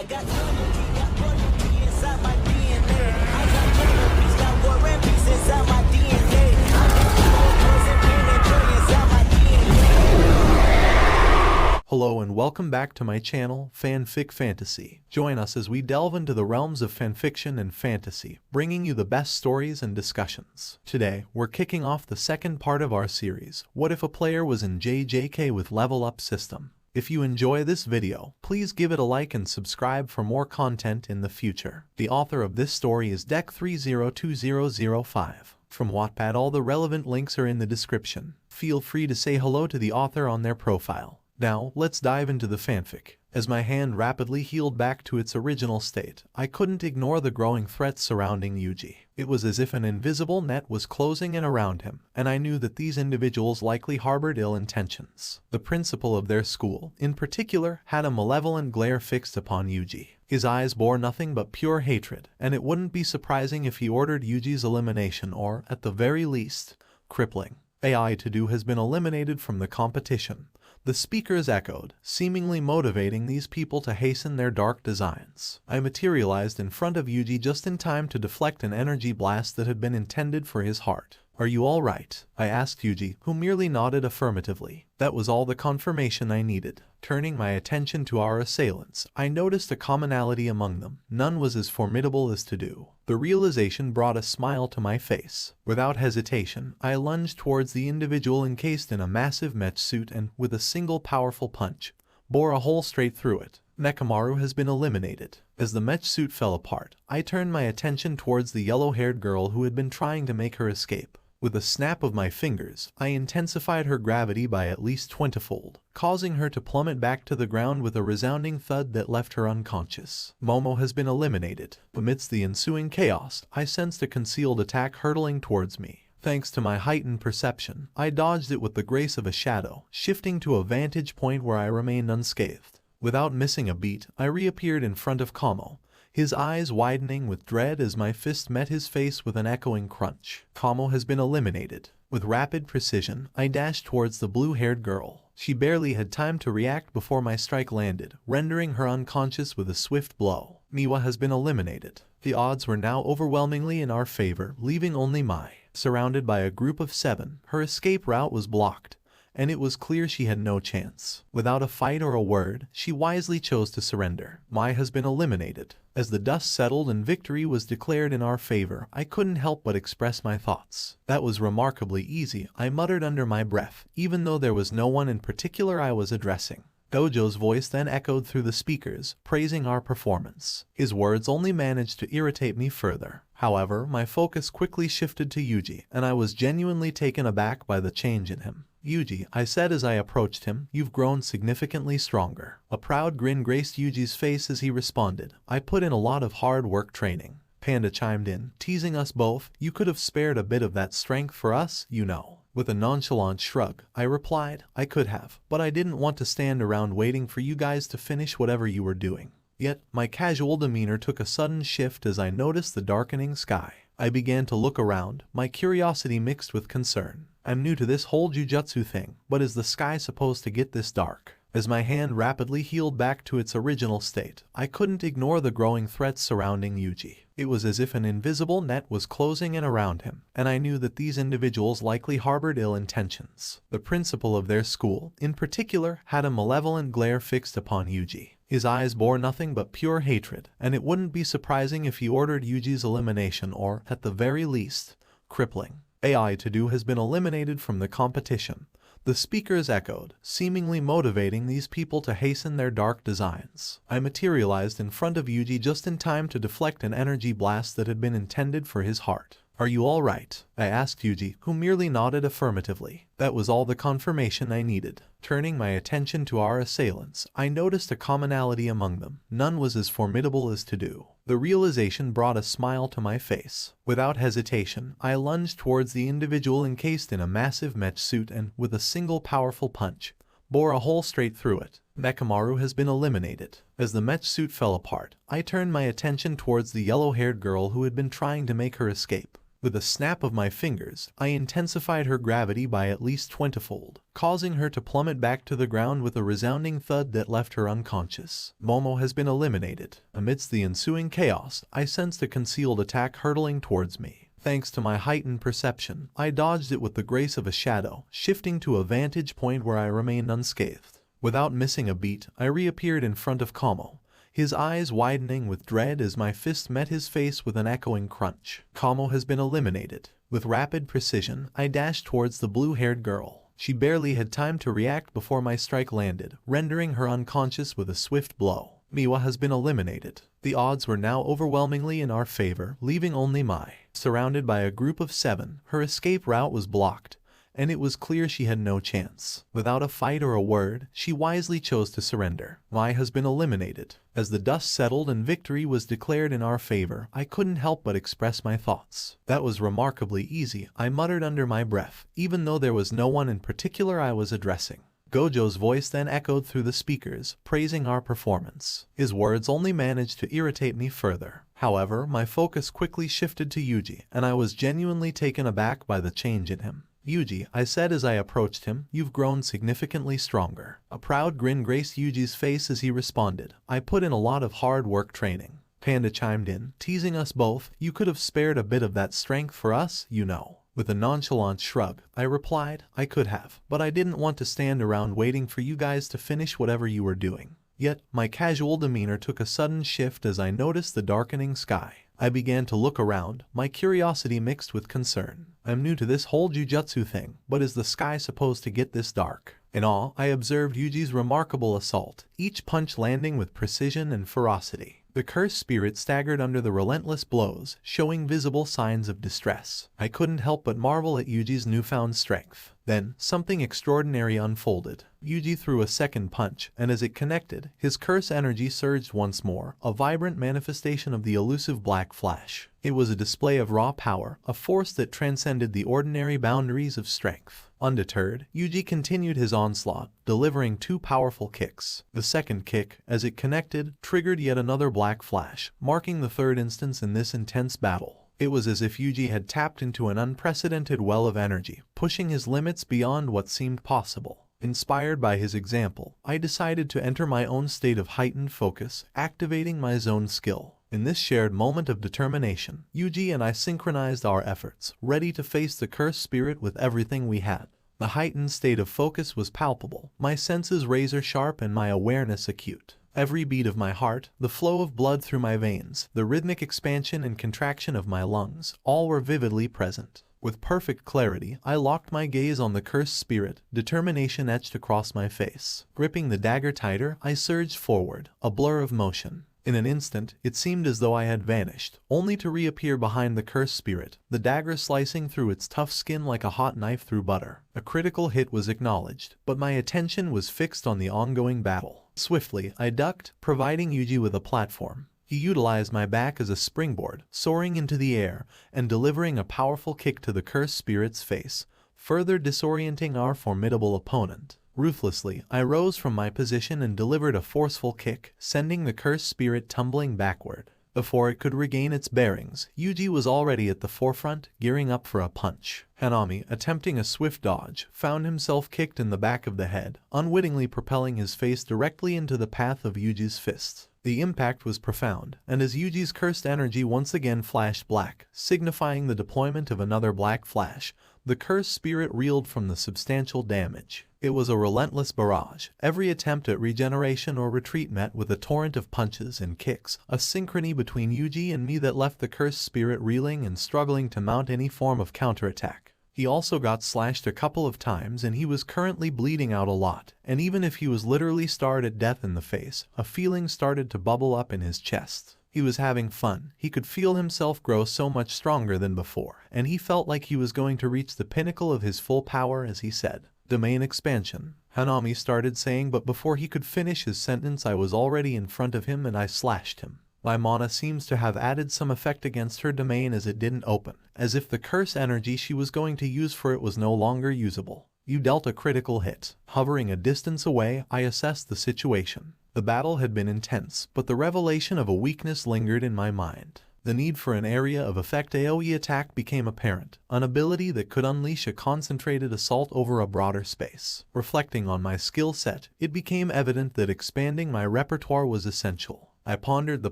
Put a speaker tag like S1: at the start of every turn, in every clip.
S1: I got loyalty, got royalty inside my DNA. I got love, peace, got war and peace inside my DNA. I got poison, pain, and joy inside my DNA.
S2: Hello and welcome back to my channel, Fanfic Fantasy. Join us as we delve into the realms of fanfiction and fantasy, bringing you the best stories and discussions. Today, we're kicking off the second part of our series, What If a Player Was in JJK with Level Up System? If you enjoy this video, please give it a like and subscribe for more content in the future. The author of this story is Deck302005. From Wattpad, all the relevant links are in the description. Feel free to say hello to the author on their profile. Now, let's dive into the fanfic. As my hand rapidly healed back to its original state, I couldn't ignore the growing threats surrounding Yuji. It was as if an invisible net was closing in around him, and I knew that these individuals likely harbored ill intentions. The principal of their school, in particular, had a malevolent glare fixed upon Yuji. His eyes bore nothing but pure hatred, and it wouldn't be surprising if he ordered Yuji's elimination or, at the very least, crippling. AI to do has been eliminated from the competition. The speakers echoed, seemingly motivating these people to hasten their dark designs. I materialized in front of Yuji just in time to deflect an energy blast that had been intended for his heart. "Are you all right?" I asked Yuji, who merely nodded affirmatively. That was all the confirmation I needed. Turning my attention to our assailants, I noticed a commonality among them. None was as formidable as Tadu. The realization brought a smile to my face. Without hesitation, I lunged towards the individual encased in a massive mech suit and, with a single powerful punch, bore a hole straight through it. Nekomaru has been eliminated. As the mech suit fell apart, I turned my attention towards the yellow-haired girl who had been trying to make her escape. With a snap of my fingers, I intensified her gravity by at least 20-fold, causing her to plummet back to the ground with a resounding thud that left her unconscious. Momo has been eliminated. Amidst the ensuing chaos, I sensed a concealed attack hurtling towards me. Thanks to my heightened perception, I dodged it with the grace of a shadow, shifting to a vantage point where I remained unscathed. Without missing a beat, I reappeared in front of Kamo, his eyes widening with dread as my fist met his face with an echoing crunch. Kamo has been eliminated. With rapid precision, I dashed towards the blue-haired girl. She barely had time to react before my strike landed, rendering her unconscious with a swift blow. Miwa has been eliminated. The odds were now overwhelmingly in our favor, leaving only Mai. Surrounded by a group of 7, her escape route was blocked, and it was clear she had no chance. Without a fight or a word, she wisely chose to surrender. Mai has been eliminated. As the dust settled and victory was declared in our favor, I couldn't help but express my thoughts. "That was remarkably easy," I muttered under my breath, even though there was no one in particular I was addressing. Dojo's voice then echoed through the speakers, praising our performance. His words only managed to irritate me further. However, my focus quickly shifted to Yuji, and I was genuinely taken aback by the change in him. "Yuji," I said as I approached him, "you've grown significantly stronger." A proud grin graced Yuji's face as he responded, "I put in a lot of hard work training." Panda chimed in, teasing us both, "You could have spared a bit of that strength for us, you know." With a nonchalant shrug, I replied, "I could have, but I didn't want to stand around waiting for you guys to finish whatever you were doing." Yet, my casual demeanor took a sudden shift as I noticed the darkening sky. I began to look around, my curiosity mixed with concern. I'm new to this whole Jujutsu thing, but is the sky supposed to get this dark? As my hand rapidly healed back to its original state, I couldn't ignore the growing threats surrounding Yuji. It was as if an invisible net was closing in around him, and I knew that these individuals likely harbored ill intentions. The principal of their school, in particular, had a malevolent glare fixed upon Yuji. His eyes bore nothing but pure hatred, and it wouldn't be surprising if he ordered Yuji's elimination or, at the very least, crippling. AI to do has been eliminated from the competition. The speakers echoed, seemingly motivating these people to hasten their dark designs. I materialized in front of Yuji just in time to deflect an energy blast that had been intended for his heart. "Are you all right?" I asked Yuji, who merely nodded affirmatively. That was all the confirmation I needed. Turning my attention to our assailants, I noticed a commonality among them. None was as formidable as Tadu. The realization brought a smile to my face. Without hesitation, I lunged towards the individual encased in a massive mech suit and, with a single powerful punch, bore a hole straight through it. Nekomaru has been eliminated. As the mech suit fell apart, I turned my attention towards the yellow-haired girl who had been trying to make her escape. With a snap of my fingers, I intensified her gravity by at least 20-fold, causing her to plummet back to the ground with a resounding thud that left her unconscious. Momo has been eliminated. Amidst the ensuing chaos, I sensed a concealed attack hurtling towards me. Thanks to my heightened perception, I dodged it with the grace of a shadow, shifting to a vantage point where I remained unscathed. Without missing a beat, I reappeared in front of Kamo, his eyes widening with dread as my fist met his face with an echoing crunch. Kamo has been eliminated. With rapid precision, I dashed towards the blue-haired girl. She barely had time to react before my strike landed, rendering her unconscious with a swift blow. Miwa has been eliminated. The odds were now overwhelmingly in our favor, leaving only Mai. Surrounded by a group of 7, her escape route was blocked, and it was clear she had no chance. Without a fight or a word, she wisely chose to surrender. Mai has been eliminated. As the dust settled and victory was declared in our favor, I couldn't help but express my thoughts. That was remarkably easy, I muttered under my breath, even though there was no one in particular I was addressing. Gojo's voice then echoed through the speakers, praising our performance. His words only managed to irritate me further. However, my focus quickly shifted to Yuji, and I was genuinely taken aback by the change in him. "Yuji," I said as I approached him, "you've grown significantly stronger." A proud grin graced Yuji's face as he responded, "I put in a lot of hard work training." Panda chimed in, teasing us both, "You could have spared a bit of that strength for us, you know." With a nonchalant shrug, I replied, "I could have, but I didn't want to stand around waiting for you guys to finish whatever you were doing." Yet, my casual demeanor took a sudden shift as I noticed the darkening sky. I began to look around, my curiosity mixed with concern. I'm new to this whole Jujutsu thing, but is the sky supposed to get this dark? In awe, I observed Yuji's remarkable assault, each punch landing with precision and ferocity. The cursed spirit staggered under the relentless blows, showing visible signs of distress. I couldn't help but marvel at Yuji's newfound strength. Then, something extraordinary unfolded. Yuji threw a second punch, and as it connected, his curse energy surged once more, a vibrant manifestation of the elusive black flash. It was a display of raw power, a force that transcended the ordinary boundaries of strength. Undeterred, Yuji continued his onslaught, delivering 2 powerful kicks. The second kick, as it connected, triggered yet another black flash, marking the third instance in this intense battle. It was as if Yuji had tapped into an unprecedented well of energy, pushing his limits beyond what seemed possible. Inspired by his example, I decided to enter my own state of heightened focus, activating my zone skill. In this shared moment of determination, Yuji and I synchronized our efforts, ready to face the cursed spirit with everything we had. The heightened state of focus was palpable, my senses razor-sharp and my awareness acute. Every beat of my heart, the flow of blood through my veins, the rhythmic expansion and contraction of my lungs, all were vividly present. With perfect clarity, I locked my gaze on the cursed spirit, determination etched across my face. Gripping the dagger tighter, I surged forward, a blur of motion. In an instant, it seemed as though I had vanished, only to reappear behind the cursed spirit, the dagger slicing through its tough skin like a hot knife through butter. A critical hit was acknowledged, but my attention was fixed on the ongoing battle. Swiftly, I ducked, providing Yuji with a platform. He utilized my back as a springboard, soaring into the air, and delivering a powerful kick to the cursed spirit's face, further disorienting our formidable opponent. Ruthlessly, I rose from my position and delivered a forceful kick, sending the cursed spirit tumbling backward. Before it could regain its bearings, Yuji was already at the forefront, gearing up for a punch. Hanami, attempting a swift dodge, found himself kicked in the back of the head, unwittingly propelling his face directly into the path of Yuji's fists. The impact was profound, and as Yuji's cursed energy once again flashed black, signifying the deployment of another black flash, the cursed spirit reeled from the substantial damage. It was a relentless barrage, every attempt at regeneration or retreat met with a torrent of punches and kicks, a synchrony between Yuji and me that left the cursed spirit reeling and struggling to mount any form of counterattack. He also got slashed a couple of times and he was currently bleeding out a lot, and even if he was literally starred at death in the face, a feeling started to bubble up in his chest. He was having fun, he could feel himself grow so much stronger than before, and he felt like he was going to reach the pinnacle of his full power as he said, "Domain expansion." Hanami started saying, but before he could finish his sentence I was already in front of him and I slashed him. My mana seems to have added some effect against her domain as it didn't open, as if the curse energy she was going to use for it was no longer usable. You dealt a critical hit. Hovering a distance away, I assessed the situation. The battle had been intense, but the revelation of a weakness lingered in my mind. The need for an area of effect AoE attack became apparent, an ability that could unleash a concentrated assault over a broader space. Reflecting on my skill set, it became evident that expanding my repertoire was essential. I pondered the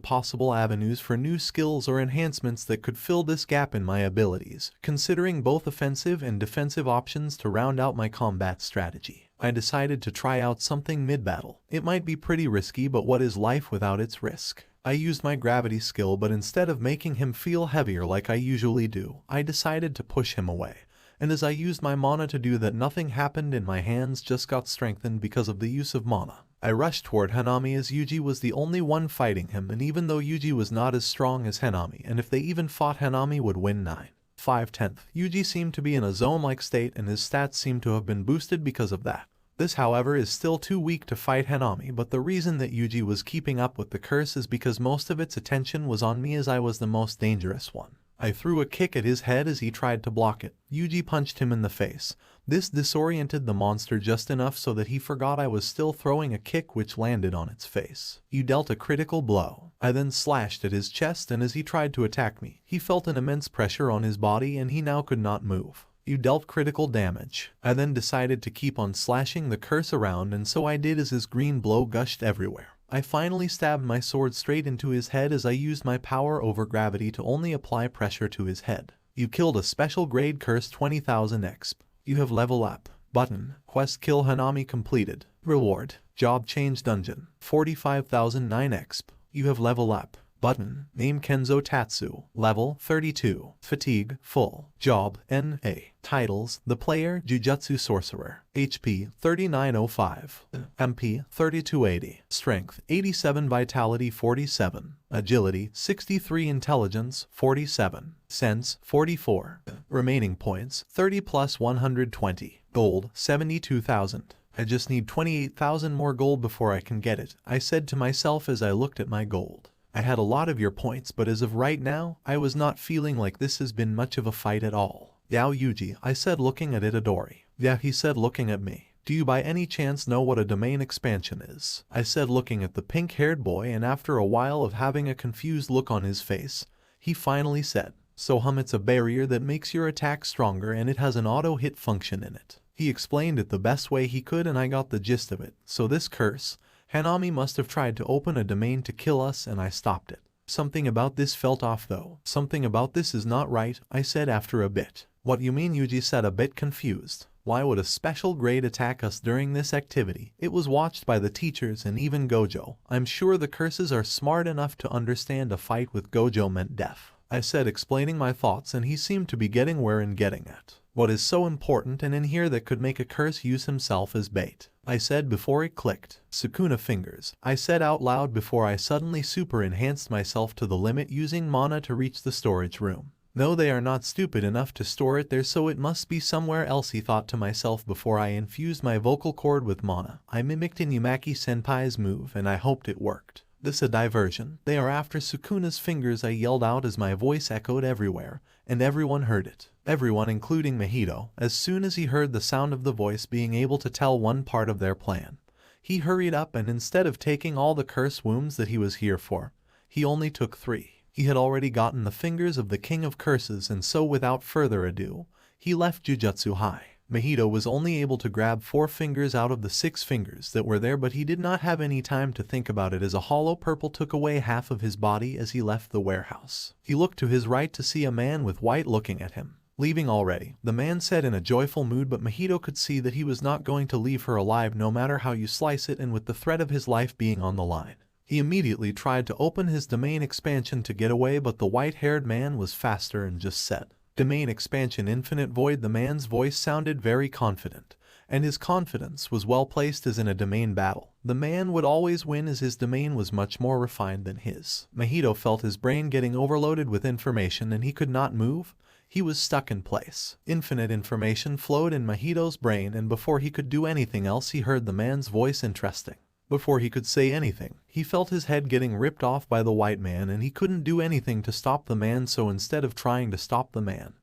S2: possible avenues for new skills or enhancements that could fill this gap in my abilities, considering both offensive and defensive options to round out my combat strategy. I decided to try out something mid-battle. It might be pretty risky, but what is life without its risk? I used my gravity skill, but instead of making him feel heavier like I usually do, I decided to push him away. And as I used my mana to do that, nothing happened and my hands just got strengthened because of the use of mana. I rushed toward Hanami as Yuji was the only one fighting him, and even though Yuji was not as strong as Hanami, and if they even fought, Hanami would win 9/5. Yuji seemed to be in a zone-like state and his stats seemed to have been boosted because of that. This, however, is still too weak to fight Hanami, but the reason that Yuji was keeping up with the curse is because most of its attention was on me as I was the most dangerous one. I threw a kick at his head as he tried to block it. Yuji punched him in the face. This disoriented the monster just enough so that he forgot I was still throwing a kick, which landed on its face. You dealt a critical blow. I then slashed at his chest, and as he tried to attack me, he felt an immense pressure on his body and he now could not move. You dealt critical damage. I then decided to keep on slashing the curse around, and so I did as his green blow gushed everywhere. I finally stabbed my sword straight into his head as I used my power over gravity to only apply pressure to his head. You killed a special grade curse, 20,000 exp. You have level up. Button. Quest kill Hanami completed. Reward. Job change dungeon. 45,009 exp. You have level up. Button. Name Kenzo Tatsu. Level 32. Fatigue full. Job NA. Titles: The Player, Jujutsu Sorcerer. HP 3905. MP 3280. Strength 87. Vitality 47. Agility 63. Intelligence 47. Sense 44. Remaining points 30 plus 120. Gold 72,000. I just need 28,000 more gold before I can get it, I said to myself as I looked at my gold. I had a lot of your points, but as of right now, I was not feeling like this has been much of a fight at all. Yao Yuji, I said, looking at Itadori. Yeah, he said, looking at me. Do you by any chance know what a domain expansion is? I said, looking at the pink-haired boy, and after a while of having a confused look on his face, he finally said, so it's a barrier that makes your attack stronger and it has an auto-hit function in it. He explained it the best way he could and I got the gist of it. So this curse, Hanami must have tried to open a domain to kill us and I stopped it. Something about this felt off though. Something about this is not right, I said after a bit. What you mean? Yuji said, a bit confused. Why would a special grade attack us during this activity? It was watched by the teachers and even Gojo. I'm sure the curses are smart enough to understand a fight with Gojo meant death. I said, explaining my thoughts, and he seemed to be getting where and getting at. What is so important and in here that could make a curse use himself as bait? I said before it clicked. Sukuna fingers, I said out loud before I suddenly super enhanced myself to the limit using mana to reach the storage room. No, they are not stupid enough to store it there, so it must be somewhere else, he thought to myself before I infused my vocal cord with mana. I mimicked Inumaki Senpai's move and I hoped it worked. This a diversion. They are after Sukuna's fingers, I yelled out as my voice echoed everywhere, and everyone heard it. Everyone, including Mahito, as soon as he heard the sound of the voice, being able to tell one part of their plan. He hurried up and instead of taking all the curse wounds that he was here for, he only took 3. He had already gotten the fingers of the King of Curses, and so without further ado, he left Jujutsu High. Mahito was only able to grab 4 fingers out of the 6 fingers that were there, but he did not have any time to think about it as a hollow purple took away half of his body as he left the warehouse. He looked to his right to see a man with white looking at him. Leaving already, the man said in a joyful mood, but Mahito could see that he was not going to leave her alive no matter how you slice it, and with the threat of his life being on the line. He immediately tried to open his domain expansion to get away, but the white-haired man was faster and just said, "Domain expansion infinite void." The man's voice sounded very confident, and his confidence was well placed as in a domain battle. The man would always win as his domain was much more refined than his. Mahito felt his brain getting overloaded with information and he could not move. He was stuck in place. Infinite information flowed in Mahito's brain, and before he could do anything else he heard the man's voice. Interesting. Before he could say anything, he felt his head getting ripped off by the white man, and he couldn't do anything to stop the man, so instead of trying to stop the man,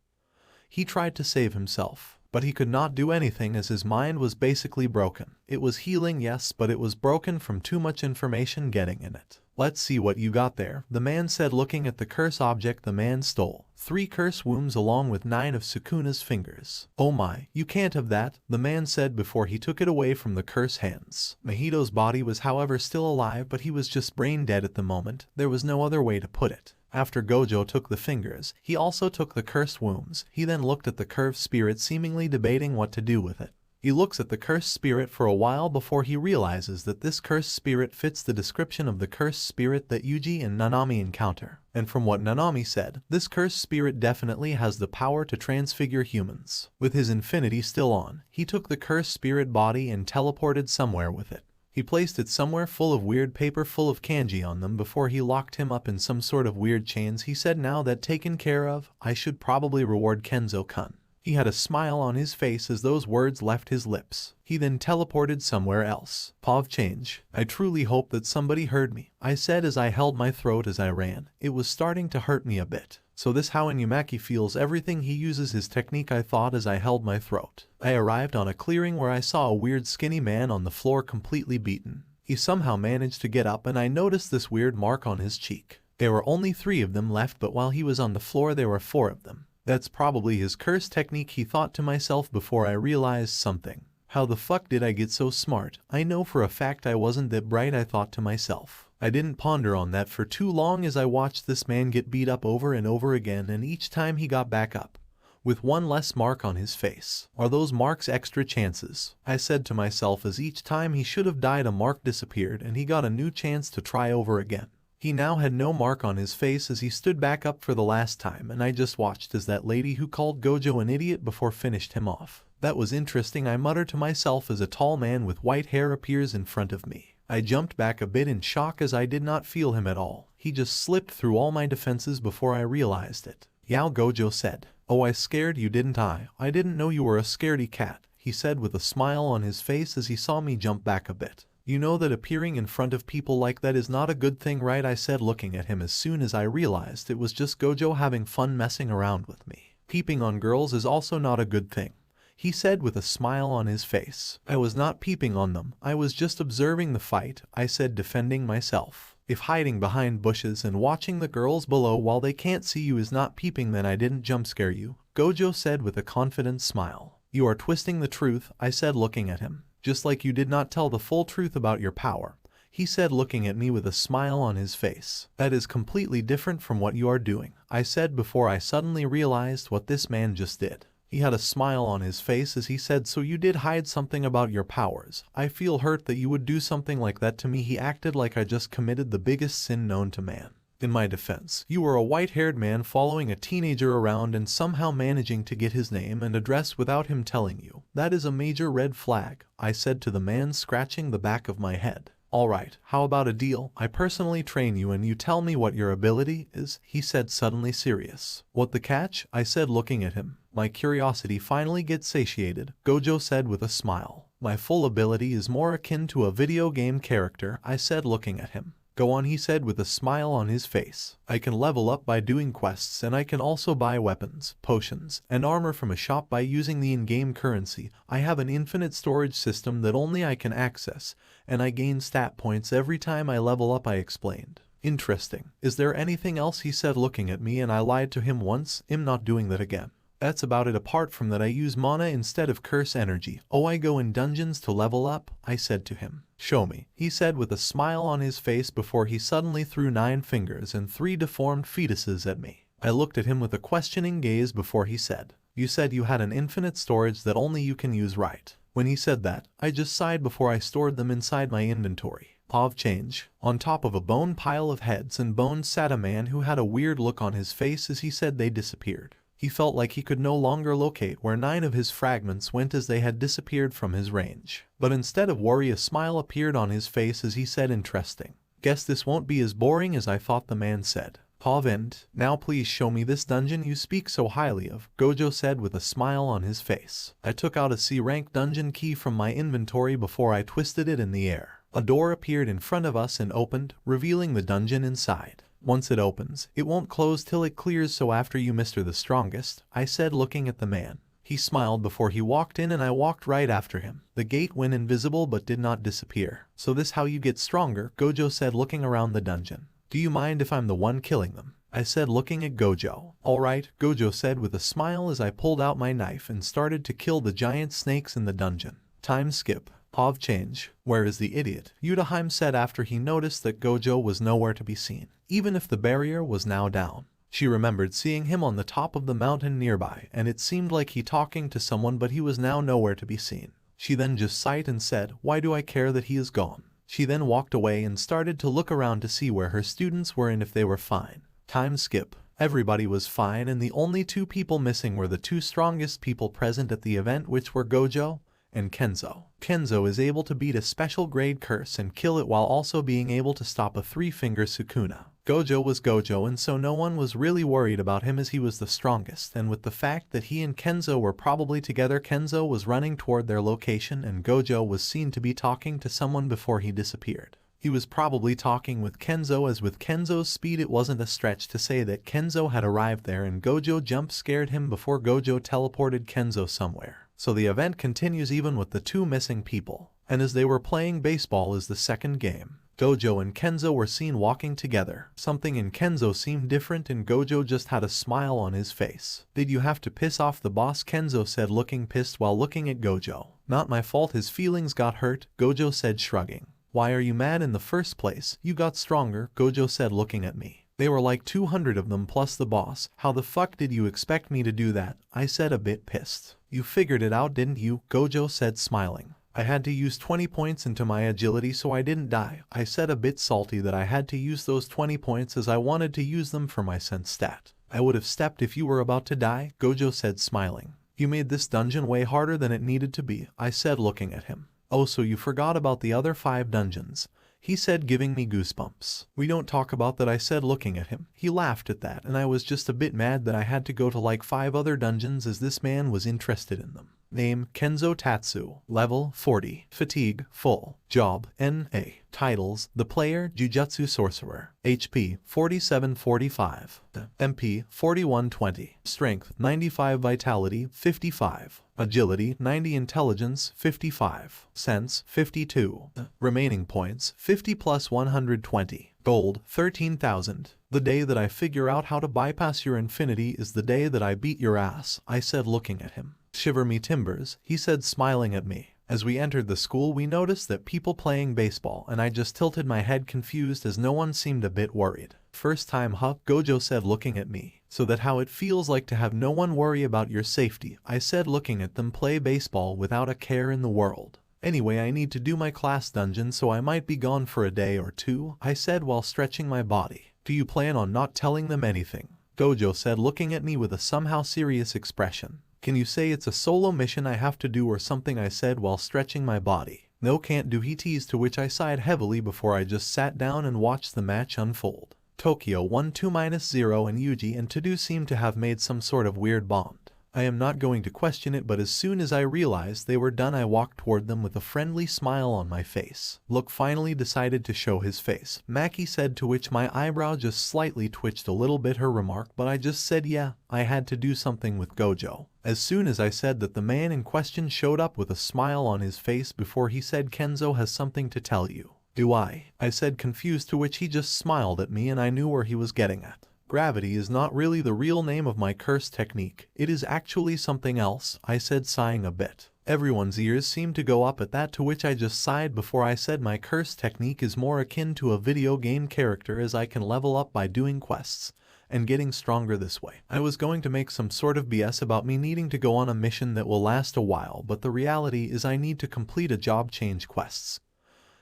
S2: he tried to save himself. But he could not do anything as his mind was basically broken. It was healing, yes, but it was broken from too much information getting in it. Let's see what you got there, the man said looking at the curse object the man stole. 3 curse wounds along with 9 of Sukuna's fingers. Oh my, you can't have that, the man said before he took it away from the curse hands. Mahito's body was however still alive, but he was just brain dead at the moment. There was no other way to put it. After Gojo took the fingers, he also took the cursed wounds. He then looked at the curved spirit, seemingly debating what to do with it. He looks at the cursed spirit for a while before he realizes that this cursed spirit fits the description of the cursed spirit that Yuji and Nanami encounter. And from what Nanami said, this cursed spirit definitely has the power to transfigure humans. With his infinity still on, he took the cursed spirit body and teleported somewhere with it. He placed it somewhere full of weird paper full of kanji on them before he locked him up in some sort of weird chains. He said, now that taken care of, I should probably reward Kenzo-kun. He had a smile on his face as those words left his lips. He then teleported somewhere else. Pav change. I truly hope that somebody heard me, I said as I held my throat as I ran. It was starting to hurt me a bit. So this how Inumaki feels everything he uses his technique, I thought as I held my throat. I arrived on a clearing where I saw a weird skinny man on the floor completely beaten. He somehow managed to get up and I noticed this weird mark on his cheek. There were only 3 of them left, but while he was on the floor there were 4 of them. That's probably his curse technique, he thought to myself before I realized something. How the fuck did I get so smart? I know for a fact I wasn't that bright, I thought to myself. I didn't ponder on that for too long as I watched this man get beat up over and over again, and each time he got back up with 1 less mark on his face. Are those marks extra chances? I said to myself as each time he should have died a mark disappeared and he got a new chance to try over again. He now had no mark on his face as he stood back up for the last time, and I just watched as that lady who called Gojo an idiot before finished him off. That was interesting, I muttered to myself as a tall man with white hair appears in front of me. I jumped back a bit in shock as I did not feel him at all. He just slipped through all my defenses before I realized it. Yao, Gojo said. Oh, I scared you, didn't I? I didn't know you were a scaredy cat, he said with a smile on his face as he saw me jump back a bit. You know that appearing in front of people like that is not a good thing, right? I said looking at him as soon as I realized it was just Gojo having fun messing around with me. Peeping on girls is also not a good thing, he said with a smile on his face. I was not peeping on them, I was just observing the fight, I said, defending myself. If hiding behind bushes and watching the girls below while they can't see you is not peeping, then I didn't jump scare you, Gojo said with a confident smile. You are twisting the truth, I said looking at him. Just like you did not tell the full truth about your power, he said looking at me with a smile on his face. That is completely different from what you are doing, I said before I suddenly realized what this man just did. He had a smile on his face as he said, so you did hide something about your powers. I feel hurt that you would do something like that to me. He acted like I just committed the biggest sin known to man. In my defense, you were a white-haired man following a teenager around and somehow managing to get his name and address without him telling you. That is a major red flag, I said to the man, scratching the back of my head. Alright, how about a deal? I personally train you and you tell me what your ability is, he said suddenly serious. What the catch? I said looking at him. My curiosity finally gets satiated, Gojo said with a smile. My full ability is more akin to a video game character, I said looking at him. Go on, he said with a smile on his face. I can level up by doing quests, and I can also buy weapons, potions, and armor from a shop by using the in-game currency. I have an infinite storage system that only I can access, and I gain stat points every time I level up, I explained. Interesting. Is there anything else? He said looking at me, and I lied to him once. I'm not doing that again. That's about it. Apart from that, I use mana instead of curse energy. Oh, I go in dungeons to level up, I said to him. Show me, he said with a smile on his face before he suddenly threw 9 fingers and 3 deformed fetuses at me. I looked at him with a questioning gaze before he said, you said you had an infinite storage that only you can use, right? When he said that, I just sighed before I stored them inside my inventory. Pav change. On top of a bone pile of heads and bones sat a man who had a weird look on his face as he said they disappeared. He felt like he could no longer locate where 9 of his fragments went as they had disappeared from his range. But instead of worry, a smile appeared on his face as he said, interesting. Guess this won't be as boring as I thought, the man said. Pav end. Now please show me this dungeon you speak so highly of, Gojo said with a smile on his face. I took out a C-rank dungeon key from my inventory before I twisted it in the air. A door appeared in front of us and opened, revealing the dungeon inside. Once it opens, it won't close till it clears, so after you, Mr. the Strongest, I said looking at the man. He smiled before he walked in and I walked right after him. The gate went invisible but did not disappear. So this how you get stronger, Gojo said looking around the dungeon. Do you mind if I'm the one killing them? I said looking at Gojo. Alright, Gojo said with a smile as I pulled out my knife and started to kill the giant snakes in the dungeon. Time skip. Of change. Where is the idiot? Yutaheim said after he noticed that Gojo was nowhere to be seen, even if the barrier was now down. She remembered seeing him on the top of the mountain nearby, and it seemed like he talking to someone, but he was now nowhere to be seen. She then just sighed and said, "Why do I care that he is gone?" She then walked away and started to look around to see where her students were and if they were fine. Time skip. Everybody was fine and the only two people missing were the two strongest people present at the event, which were Gojo and Kenzo. Kenzo is able to beat a special grade curse and kill it while also being able to stop a three-finger Sukuna. Gojo was Gojo, and so no one was really worried about him as he was the strongest, and with the fact that he and Kenzo were probably together, Kenzo was running toward their location and Gojo was seen to be talking to someone before he disappeared. He was probably talking with Kenzo, as with Kenzo's speed it wasn't a stretch to say that Kenzo had arrived there, and Gojo jump scared him before Gojo teleported Kenzo somewhere. So the event continues even with the two missing people, and as they were playing baseball is the second game. Gojo and Kenzo were seen walking together. Something in Kenzo seemed different and Gojo just had a smile on his face. "Did you have to piss off the boss?" Kenzo said looking pissed while looking at Gojo. "Not my fault, his feelings got hurt," Gojo said shrugging. "Why are you mad in the first place? You got stronger," Gojo said looking at me. "They were like 200 of them plus the boss. How the fuck did you expect me to do that?" I said a bit pissed. "You figured it out, didn't you?" Gojo said smiling. "I had to use 20 points into my agility so I didn't die." I said a bit salty that I had to use those 20 points as I wanted to use them for my sense stat. "I would have stepped if you were about to die," Gojo said smiling. "You made this dungeon way harder than it needed to be," I said looking at him. "Oh, so you forgot about the other 5 dungeons," he said giving me goosebumps. "We don't talk about that," I said looking at him. He laughed at that and I was just a bit mad that I had to go to like 5 other dungeons as this man was interested in them. Name, Kenzo Tatsu. Level, 40. Fatigue, full. Job, NA. Titles, The Player, Jujutsu Sorcerer. HP, 4745. MP, 4120. Strength, 95. Vitality, 55. Agility, 90. Intelligence, 55. Sense, 52. Remaining points, 50 plus 120. Gold, 13,000. "The day that I figure out how to bypass your infinity is the day that I beat your ass," I said looking at him. "Shiver me timbers," he said smiling at me. As we entered the school we noticed that people playing baseball and I just tilted my head confused as no one seemed a bit worried. "First time huh?" Gojo said looking at me. "So that how it feels like to have no one worry about your safety," I said looking at them play baseball without a care in the world. "Anyway, I need to do my class dungeon so I might be gone for a day or two," I said while stretching my body. "Do you plan on not telling them anything?" Gojo said looking at me with a somehow serious expression. "Can you say it's a solo mission I have to do or something?" I said while stretching my body. "No, can't do," he teased, to which I sighed heavily before I just sat down and watched the match unfold. Tokyo won 2-0 and Yuji and Todo seemed to have made some sort of weird bond. I am not going to question it, but as soon as I realized they were done I walked toward them with a friendly smile on my face. Look finally decided to show his face, Maki said, to which my eyebrow just slightly twitched a little bit her remark, but I just said yeah, I had to do something with Gojo. As soon as I said that, the man in question showed up with a smile on his face before he said, "Kenzo has something to tell you." "Do I?" I said confused, to which he just smiled at me and I knew where he was getting at. "Gravity is not really the real name of my curse technique, it is actually something else," I said sighing a bit. Everyone's ears seemed to go up at that, to which I just sighed before I said my curse technique is more akin to a video game character, as I can level up by doing quests and getting stronger this way. I was going to make some sort of BS about me needing to go on a mission that will last a while, but the reality is I need to complete a job change quests.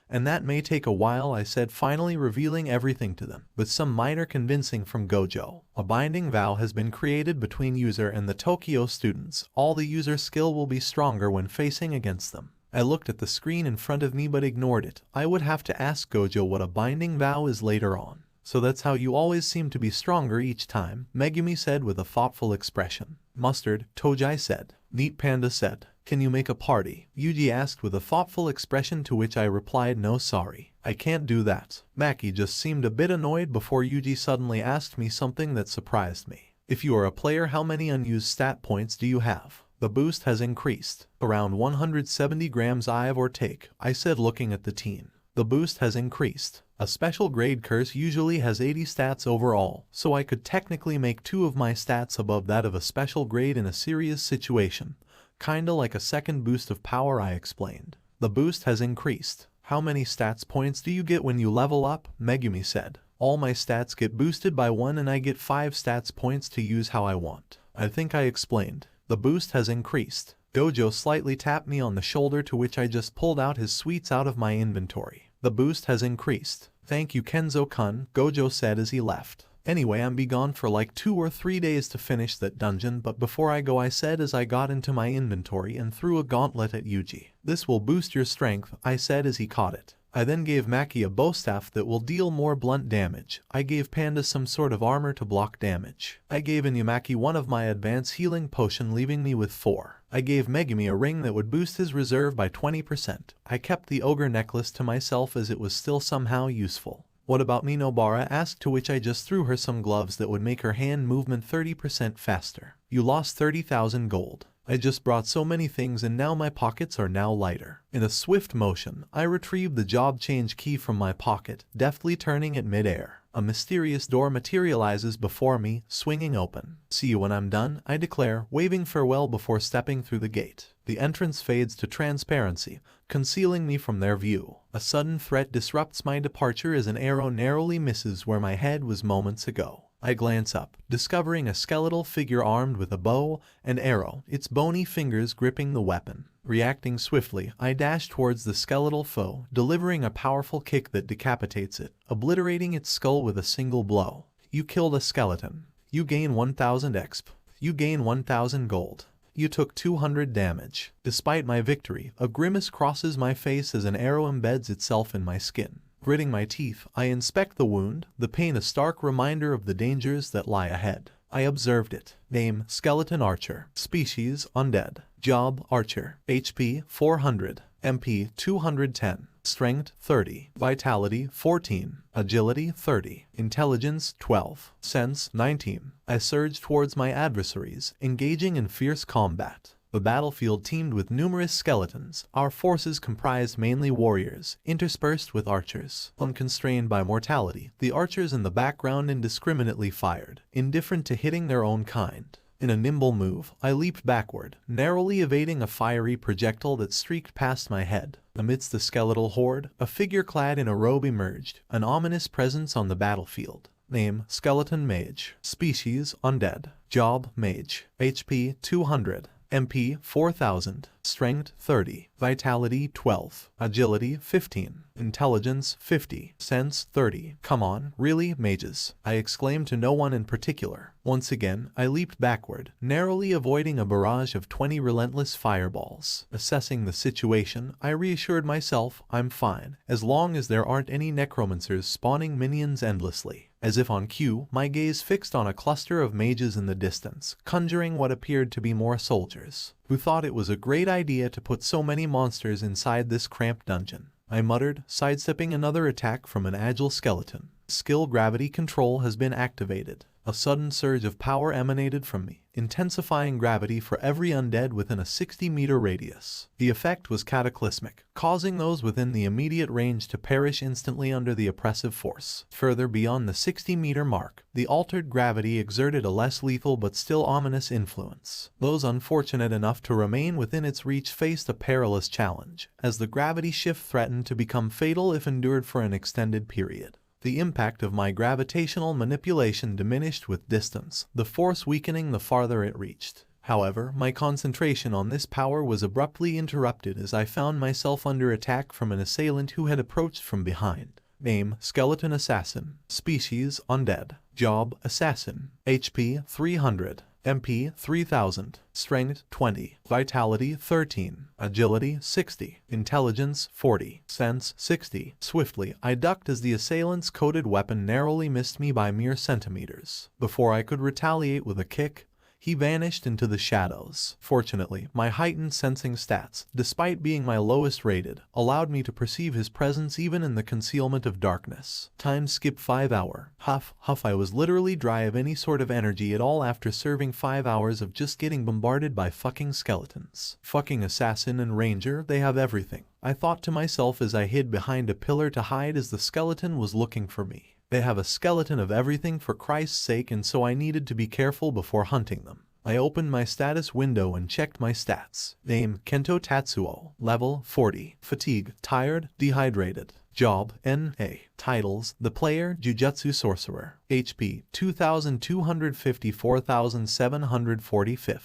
S2: And that may take a while, I said, finally revealing everything to them. With some minor convincing from Gojo, a binding vow has been created between user and the Tokyo students. All the user skill will be stronger when facing against them. I looked at the screen in front of me but ignored it. I would have to ask Gojo what a binding vow is later on. "So that's how you always seem to be stronger each time," Megumi said with a thoughtful expression. "Mustard," Tojai said. Neat Panda said. "Can you make a party?" Yuji asked with a thoughtful expression, to which I replied, "No, sorry, I can't do that." Maki just seemed a bit annoyed before Yuji suddenly asked me something that surprised me. "If you are a player, how many unused stat points do you have?" The boost has increased. Around 170 grams give or take, I said looking at the teen. The boost has increased. A special grade curse usually has 80 stats overall, so I could technically make 2 of my stats above that of a special grade in a serious situation. Kinda like a second boost of power, I explained. The boost has increased. How many stats points do you get when you level up? Megumi said. All my stats get boosted by 1 and I get 5 stats points to use how I want. I think I explained. The boost has increased. Gojo slightly tapped me on the shoulder, to which I just pulled out his sweets out of my inventory. The boost has increased. Thank you, Kenzo-kun, Gojo said as he left. Anyway, I'm be gone for like 2 or 3 days to finish that dungeon, but before I go, I said as I got into my inventory and threw a gauntlet at Yuji. This will boost your strength, I said as he caught it. I then gave Maki a bow staff that will deal more blunt damage. I gave Panda some sort of armor to block damage. I gave Inumaki one of my advanced healing potion, leaving me with 4. I gave Megumi a ring that would boost his reserve by 20%. I kept the ogre necklace to myself as it was still somehow useful. What about me? Nobara asked, to which I just threw her some gloves that would make her hand movement 30% faster. You lost 30,000 gold. I just brought so many things and now my pockets are now lighter. In a swift motion, I retrieved the job change key from my pocket, deftly turning it mid-air. A mysterious door materializes before me, swinging open. See you when I'm done, I declare, waving farewell before stepping through the gate. The entrance fades to transparency, concealing me from their view. A sudden threat disrupts my departure as an arrow narrowly misses where my head was moments ago. I glance up, discovering a skeletal figure armed with a bow and arrow, its bony fingers gripping the weapon. Reacting swiftly, I dash towards the skeletal foe, delivering a powerful kick that decapitates it, obliterating its skull with a single blow. You killed a skeleton. You gain 1000 exp. You gain 1000 gold. You took 200 damage. Despite my victory, a grimace crosses my face as an arrow embeds itself in my skin. Gritting my teeth, I inspect the wound, the pain a stark reminder of the dangers that lie ahead. I observed it. Name, Skeleton Archer. Species, Undead. Job, Archer. HP, 400. MP, 210. Strength, 30. Vitality, 14. Agility, 30. Intelligence, 12. Sense, 19. I surge towards my adversaries, engaging in fierce combat. The battlefield teemed with numerous skeletons. Our forces comprised mainly warriors, interspersed with archers. Unconstrained by mortality, the archers in the background indiscriminately fired, indifferent to hitting their own kind. In a nimble move, I leaped backward, narrowly evading a fiery projectile that streaked past my head. Amidst the skeletal horde, a figure clad in a robe emerged, an ominous presence on the battlefield. Name, Skeleton Mage. Species, Undead. Job, Mage. HP, 200. MP 4000, Strength 30, Vitality 12, Agility 15, Intelligence 50, Sense 30. Come on, really, mages? I exclaimed to no one in particular. Once again, I leaped backward, narrowly avoiding a barrage of 20 relentless fireballs. Assessing the situation, I reassured myself I'm fine, as long as there aren't any necromancers spawning minions endlessly. As if on cue, my gaze fixed on a cluster of mages in the distance, conjuring what appeared to be more soldiers, who thought it was a great idea to put so many monsters inside this cramped dungeon. I muttered, sidestepping another attack from an agile skeleton. Skill gravity control has been activated. A sudden surge of power emanated from me, intensifying gravity for every undead within a 60-meter radius. The effect was cataclysmic, causing those within the immediate range to perish instantly under the oppressive force. Further beyond the 60-meter mark, the altered gravity exerted a less lethal but still ominous influence. Those unfortunate enough to remain within its reach faced a perilous challenge, as the gravity shift threatened to become fatal if endured for an extended period. The impact of my gravitational manipulation diminished with distance, the force weakening the farther it reached. However, my concentration on this power was abruptly interrupted as I found myself under attack from an assailant who had approached from behind. Name, Skeleton Assassin. Species, Undead. Job, Assassin. HP, 300. MP 3000, Strength 20, Vitality 13, Agility 60, Intelligence 40, Sense 60. Swiftly, I ducked as the assailant's coated weapon narrowly missed me by mere centimeters. Before I could retaliate with a kick, He vanished into the shadows. Fortunately, my heightened sensing stats, despite being my lowest rated, allowed me to perceive his presence even in the concealment of darkness. Time skip 5 hour. Huff. I was literally dry of any sort of energy at all after serving 5 hours of just getting bombarded by fucking skeletons. Fucking assassin and ranger, they have everything. I thought to myself as I hid behind a pillar to hide as the skeleton was looking for me. They have a skeleton of everything for Christ's sake, and so I needed to be careful before hunting them. I opened my status window and checked my stats. Name, Kento Tatsuo. Level, 40. Fatigue, tired, dehydrated. Job, N.A. Titles, The Player, Jujutsu Sorcerer. HP, 2,254,745.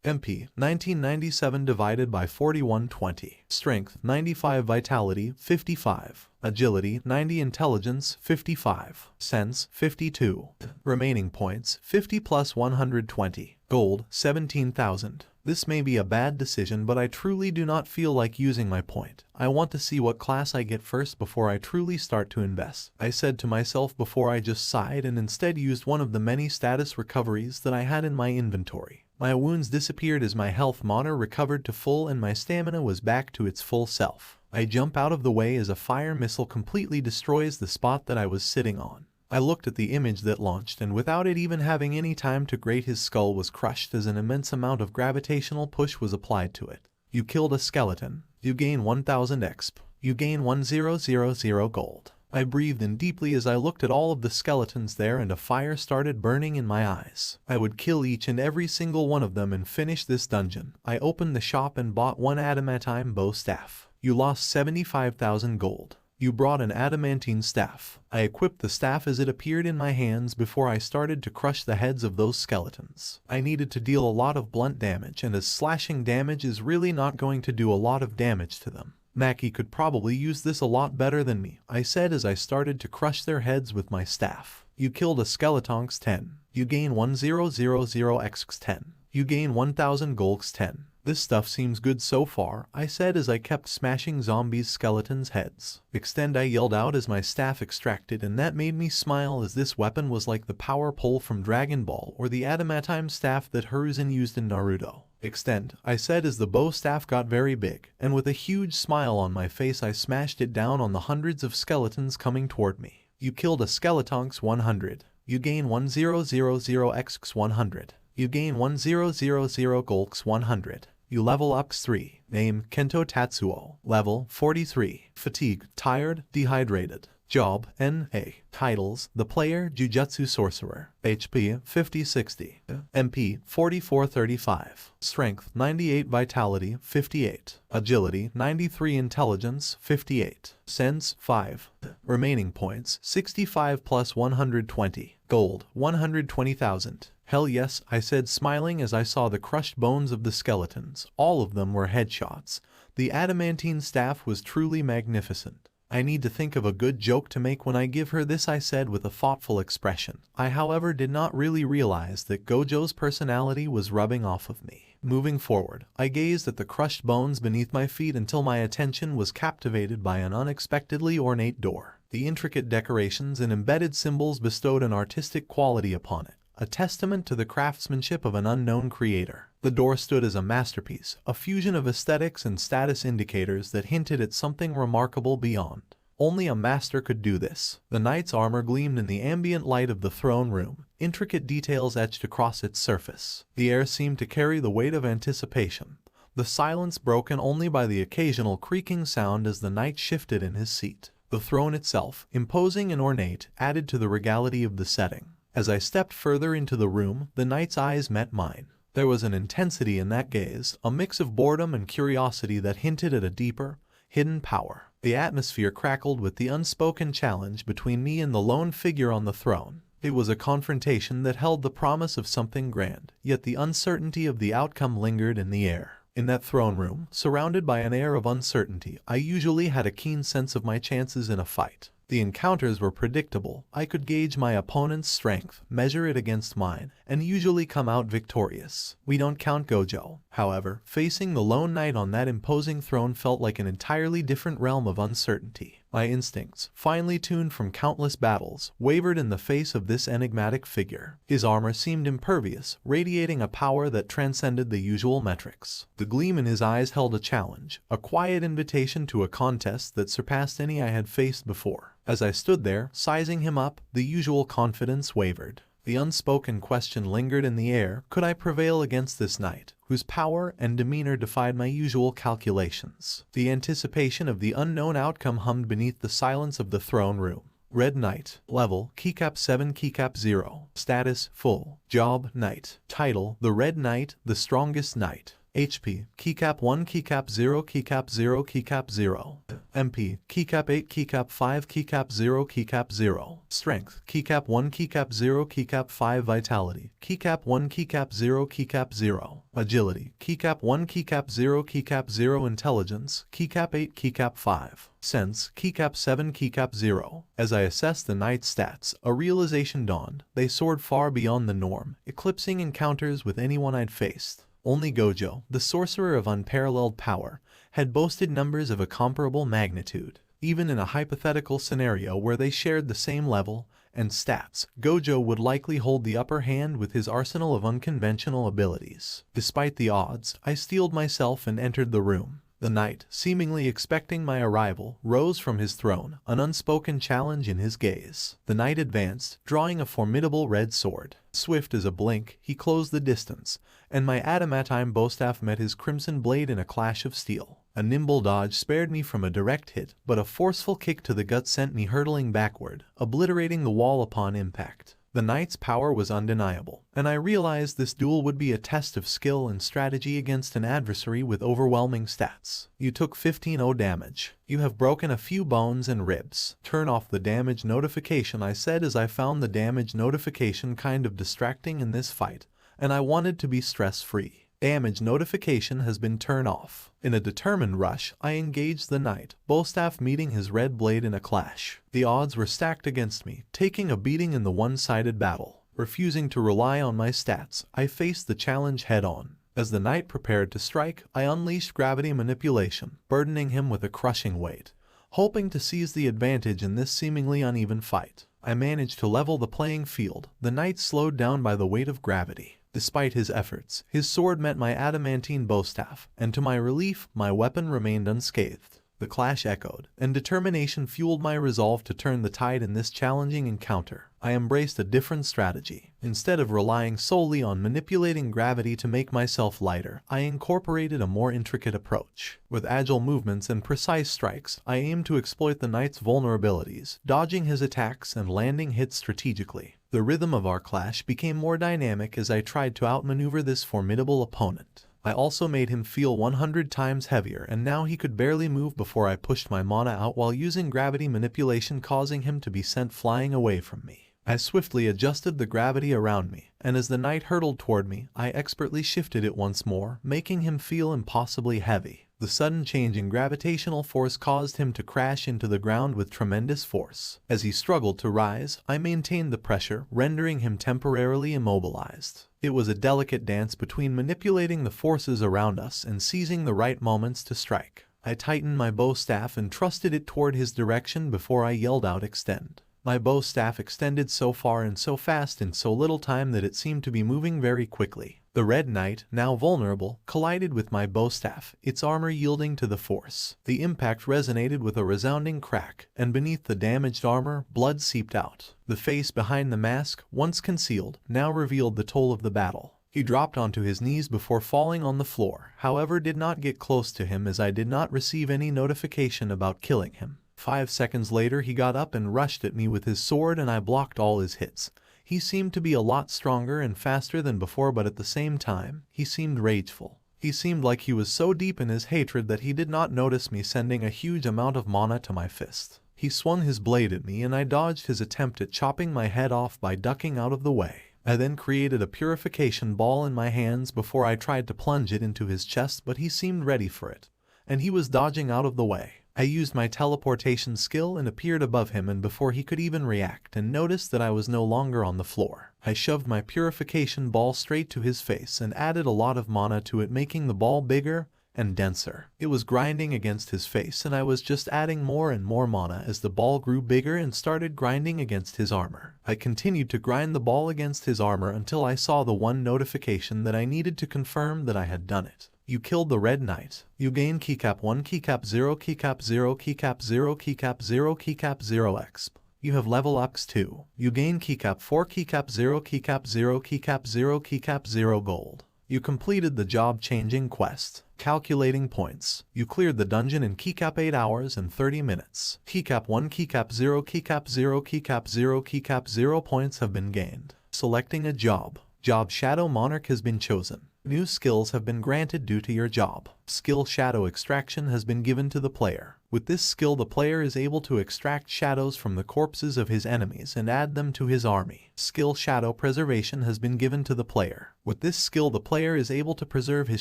S2: MP, 1997 divided by 4120. Strength, 95. Vitality, 55. Agility, 90. Intelligence, 55. Sense, 52. Remaining points, 50 plus 120. Gold, 17,000. This may be a bad decision, but I truly do not feel like using my point. I want to see what class I get first before I truly start to invest, I said to myself before I just sighed and instead used one of the many status recoveries that I had in my inventory. My wounds disappeared as my health monitor recovered to full and my stamina was back to its full self. I jump out of the way as a fire missile completely destroys the spot that I was sitting on. I looked at the image that launched, and without it even having any time to grate, his skull was crushed as an immense amount of gravitational push was applied to it. You killed a skeleton. You gain 1000 exp. You gain 1000 gold. I breathed in deeply as I looked at all of the skeletons there, and a fire started burning in my eyes. I would kill each and every single one of them and finish this dungeon. I opened the shop and bought one adamantine bow staff. You lost 75,000 gold. You brought an adamantine staff. I equipped the staff as it appeared in my hands before I started to crush the heads of those skeletons. I needed to deal a lot of blunt damage, and as slashing damage is really not going to do a lot of damage to them. Maki could probably use this a lot better than me, I said as I started to crush their heads with my staff. You killed a skeletonx 10. You gain 1000x 10. You gain 1000 golds 10. This stuff seems good so far, I said as I kept smashing zombies' skeletons' heads. Extend, I yelled out as my staff extracted, and that made me smile as this weapon was like the power pole from Dragon Ball or the adamantine staff that Hiruzen used in Naruto. Extend, I said as the bow staff got very big, and with a huge smile on my face I smashed it down on the hundreds of skeletons coming toward me. You killed a skeletonx 100. You gain 1000x 100. You gain 1000 golds 100. You level up 3. Name, Kento Tatsuo. Level, 43. Fatigue, tired, dehydrated. Job, N.A. Titles, The Player, Jujutsu Sorcerer. HP, 50-60. MP, 44-35. Strength, 98. Vitality, 58. Agility, 93. Intelligence, 58. Sense, 5. Remaining points, 65 plus 120. Gold, 120,000. Hell yes, I said, smiling as I saw the crushed bones of the skeletons. All of them were headshots. The adamantine staff was truly magnificent. I need to think of a good joke to make when I give her this, I said with a thoughtful expression. I, however, did not really realize that Gojo's personality was rubbing off of me. Moving forward, I gazed at the crushed bones beneath my feet until my attention was captivated by an unexpectedly ornate door. The intricate decorations and embedded symbols bestowed an artistic quality upon it, a testament to the craftsmanship of an unknown creator. The door stood as a masterpiece, a fusion of aesthetics and status indicators that hinted at something remarkable beyond. Only a master could do this. The knight's armor gleamed in the ambient light of the throne room, intricate details etched across its surface. The air seemed to carry the weight of anticipation, the silence broken only by the occasional creaking sound as the knight shifted in his seat. The throne itself, imposing and ornate, added to the regality of the setting. As I stepped further into the room, the knight's eyes met mine. There was an intensity in that gaze, a mix of boredom and curiosity that hinted at a deeper, hidden power. The atmosphere crackled with the unspoken challenge between me and the lone figure on the throne. It was a confrontation that held the promise of something grand, yet the uncertainty of the outcome lingered in the air. In that throne room, surrounded by an air of uncertainty, I usually had a keen sense of my chances in a fight. The encounters were predictable. I could gauge my opponent's strength, measure it against mine, and usually come out victorious. We don't count Gojo. However, facing the lone knight on that imposing throne felt like an entirely different realm of uncertainty. My instincts, finely tuned from countless battles, wavered in the face of this enigmatic figure. His armor seemed impervious, radiating a power that transcended the usual metrics. The gleam in his eyes held a challenge, a quiet invitation to a contest that surpassed any I had faced before. As I stood there, sizing him up, the usual confidence wavered. The unspoken question lingered in the air: could I prevail against this knight, whose power and demeanor defied my usual calculations? The anticipation of the unknown outcome hummed beneath the silence of the throne room. Red Knight. Level: Keycap 7 Keycap 0. Status: Full. Job: Knight. Title: The Red Knight, the Strongest Knight. HP: Keycap 1 Keycap 0 Keycap 0 Keycap 0. MP: Keycap 8 Keycap 5 Keycap 0 Keycap 0. Strength: Keycap 1 Keycap 0 Keycap 5. Vitality: Keycap 1 Keycap 0 Keycap 0. Agility: Keycap 1 Keycap 0 Keycap 0. Intelligence: Keycap 8 Keycap 5. Sense: Keycap 7 Keycap 0. As I assessed the knight's stats, a realization dawned. They soared far beyond the norm, eclipsing encounters with anyone I'd faced. Only Gojo, the sorcerer of unparalleled power, had boasted numbers of a comparable magnitude. Even in a hypothetical scenario where they shared the same level and stats, Gojo would likely hold the upper hand with his arsenal of unconventional abilities. Despite the odds, I steeled myself and entered the room. The knight, seemingly expecting my arrival, rose from his throne, an unspoken challenge in his gaze. The knight advanced, drawing a formidable red sword. Swift as a blink, he closed the distance, and my adamantine bowstaff met his crimson blade in a clash of steel. A nimble dodge spared me from a direct hit, but a forceful kick to the gut sent me hurtling backward, obliterating the wall upon impact. The knight's power was undeniable, and I realized this duel would be a test of skill and strategy against an adversary with overwhelming stats. You took 15-0 damage. You have broken a few bones and ribs. Turn off the damage notification, I said as I found the damage notification kind of distracting in this fight, and I wanted to be stress-free. Damage notification has been turned off. In a determined rush, I engaged the knight, bowstaff meeting his red blade in a clash. The odds were stacked against me, taking a beating in the one-sided battle. Refusing to rely on my stats, I faced the challenge head-on. As the knight prepared to strike, I unleashed gravity manipulation, burdening him with a crushing weight. Hoping to seize the advantage in this seemingly uneven fight, I managed to level the playing field. The knight slowed down by the weight of gravity. Despite his efforts, his sword met my adamantine bowstaff, and to my relief, my weapon remained unscathed. The clash echoed, and determination fueled my resolve to turn the tide in this challenging encounter. I embraced a different strategy. Instead of relying solely on manipulating gravity to make myself lighter, I incorporated a more intricate approach. With agile movements and precise strikes, I aimed to exploit the knight's vulnerabilities, dodging his attacks and landing hits strategically. The rhythm of our clash became more dynamic as I tried to outmaneuver this formidable opponent. I also made him feel 100 times heavier, and now he could barely move before I pushed my mana out while using gravity manipulation, causing him to be sent flying away from me. I swiftly adjusted the gravity around me, and as the knight hurtled toward me, I expertly shifted it once more, making him feel impossibly heavy. The sudden change in gravitational force caused him to crash into the ground with tremendous force. As he struggled to rise, I maintained the pressure, rendering him temporarily immobilized. It was a delicate dance between manipulating the forces around us and seizing the right moments to strike. I tightened my bowstaff and trusted it toward his direction before I yelled out, "Extend." My bowstaff extended so far and so fast in so little time that it seemed to be moving very quickly. The Red Knight, now vulnerable, collided with my bowstaff, its armor yielding to the force. The impact resonated with a resounding crack, and beneath the damaged armor, blood seeped out. The face behind the mask, once concealed, now revealed the toll of the battle. He dropped onto his knees before falling on the floor, however did not get close to him as I did not receive any notification about killing him. 5 seconds later he got up and rushed at me with his sword, and I blocked all his hits. He seemed to be a lot stronger and faster than before, but at the same time, he seemed rageful. He seemed like he was so deep in his hatred that he did not notice me sending a huge amount of mana to my fist. He swung his blade at me and I dodged his attempt at chopping my head off by ducking out of the way. I then created a purification ball in my hands before I tried to plunge it into his chest, but he seemed ready for it, and he was dodging out of the way. I used my teleportation skill and appeared above him, and before he could even react and notice that I was no longer on the floor, I shoved my purification ball straight to his face and added a lot of mana to it, making the ball bigger and denser. It was grinding against his face, and I was just adding more and more mana as the ball grew bigger and started grinding against his armor. I continued to grind the ball against his armor until I saw the one notification that I needed to confirm that I had done it. You killed the Red Knight. You gain keycap 1, keycap 0, keycap 0, keycap 0, keycap 0, keycap 0 exp. You have level ups 2. You gain keycap 4, keycap 0, keycap 0, keycap 0, keycap 0 gold. You completed the job-changing quest. Calculating points. You cleared the dungeon in keycap 8 hours and 30 minutes. Keycap 1, keycap 0, keycap 0, keycap 0, keycap 0 points have been gained. Selecting a job. Job Shadow Monarch has been chosen. New skills have been granted due to your job. Skill Shadow Extraction has been given to the player. With this skill, the player is able to extract shadows from the corpses of his enemies and add them to his army. Skill Shadow Preservation has been given to the player. With this skill, the player is able to preserve his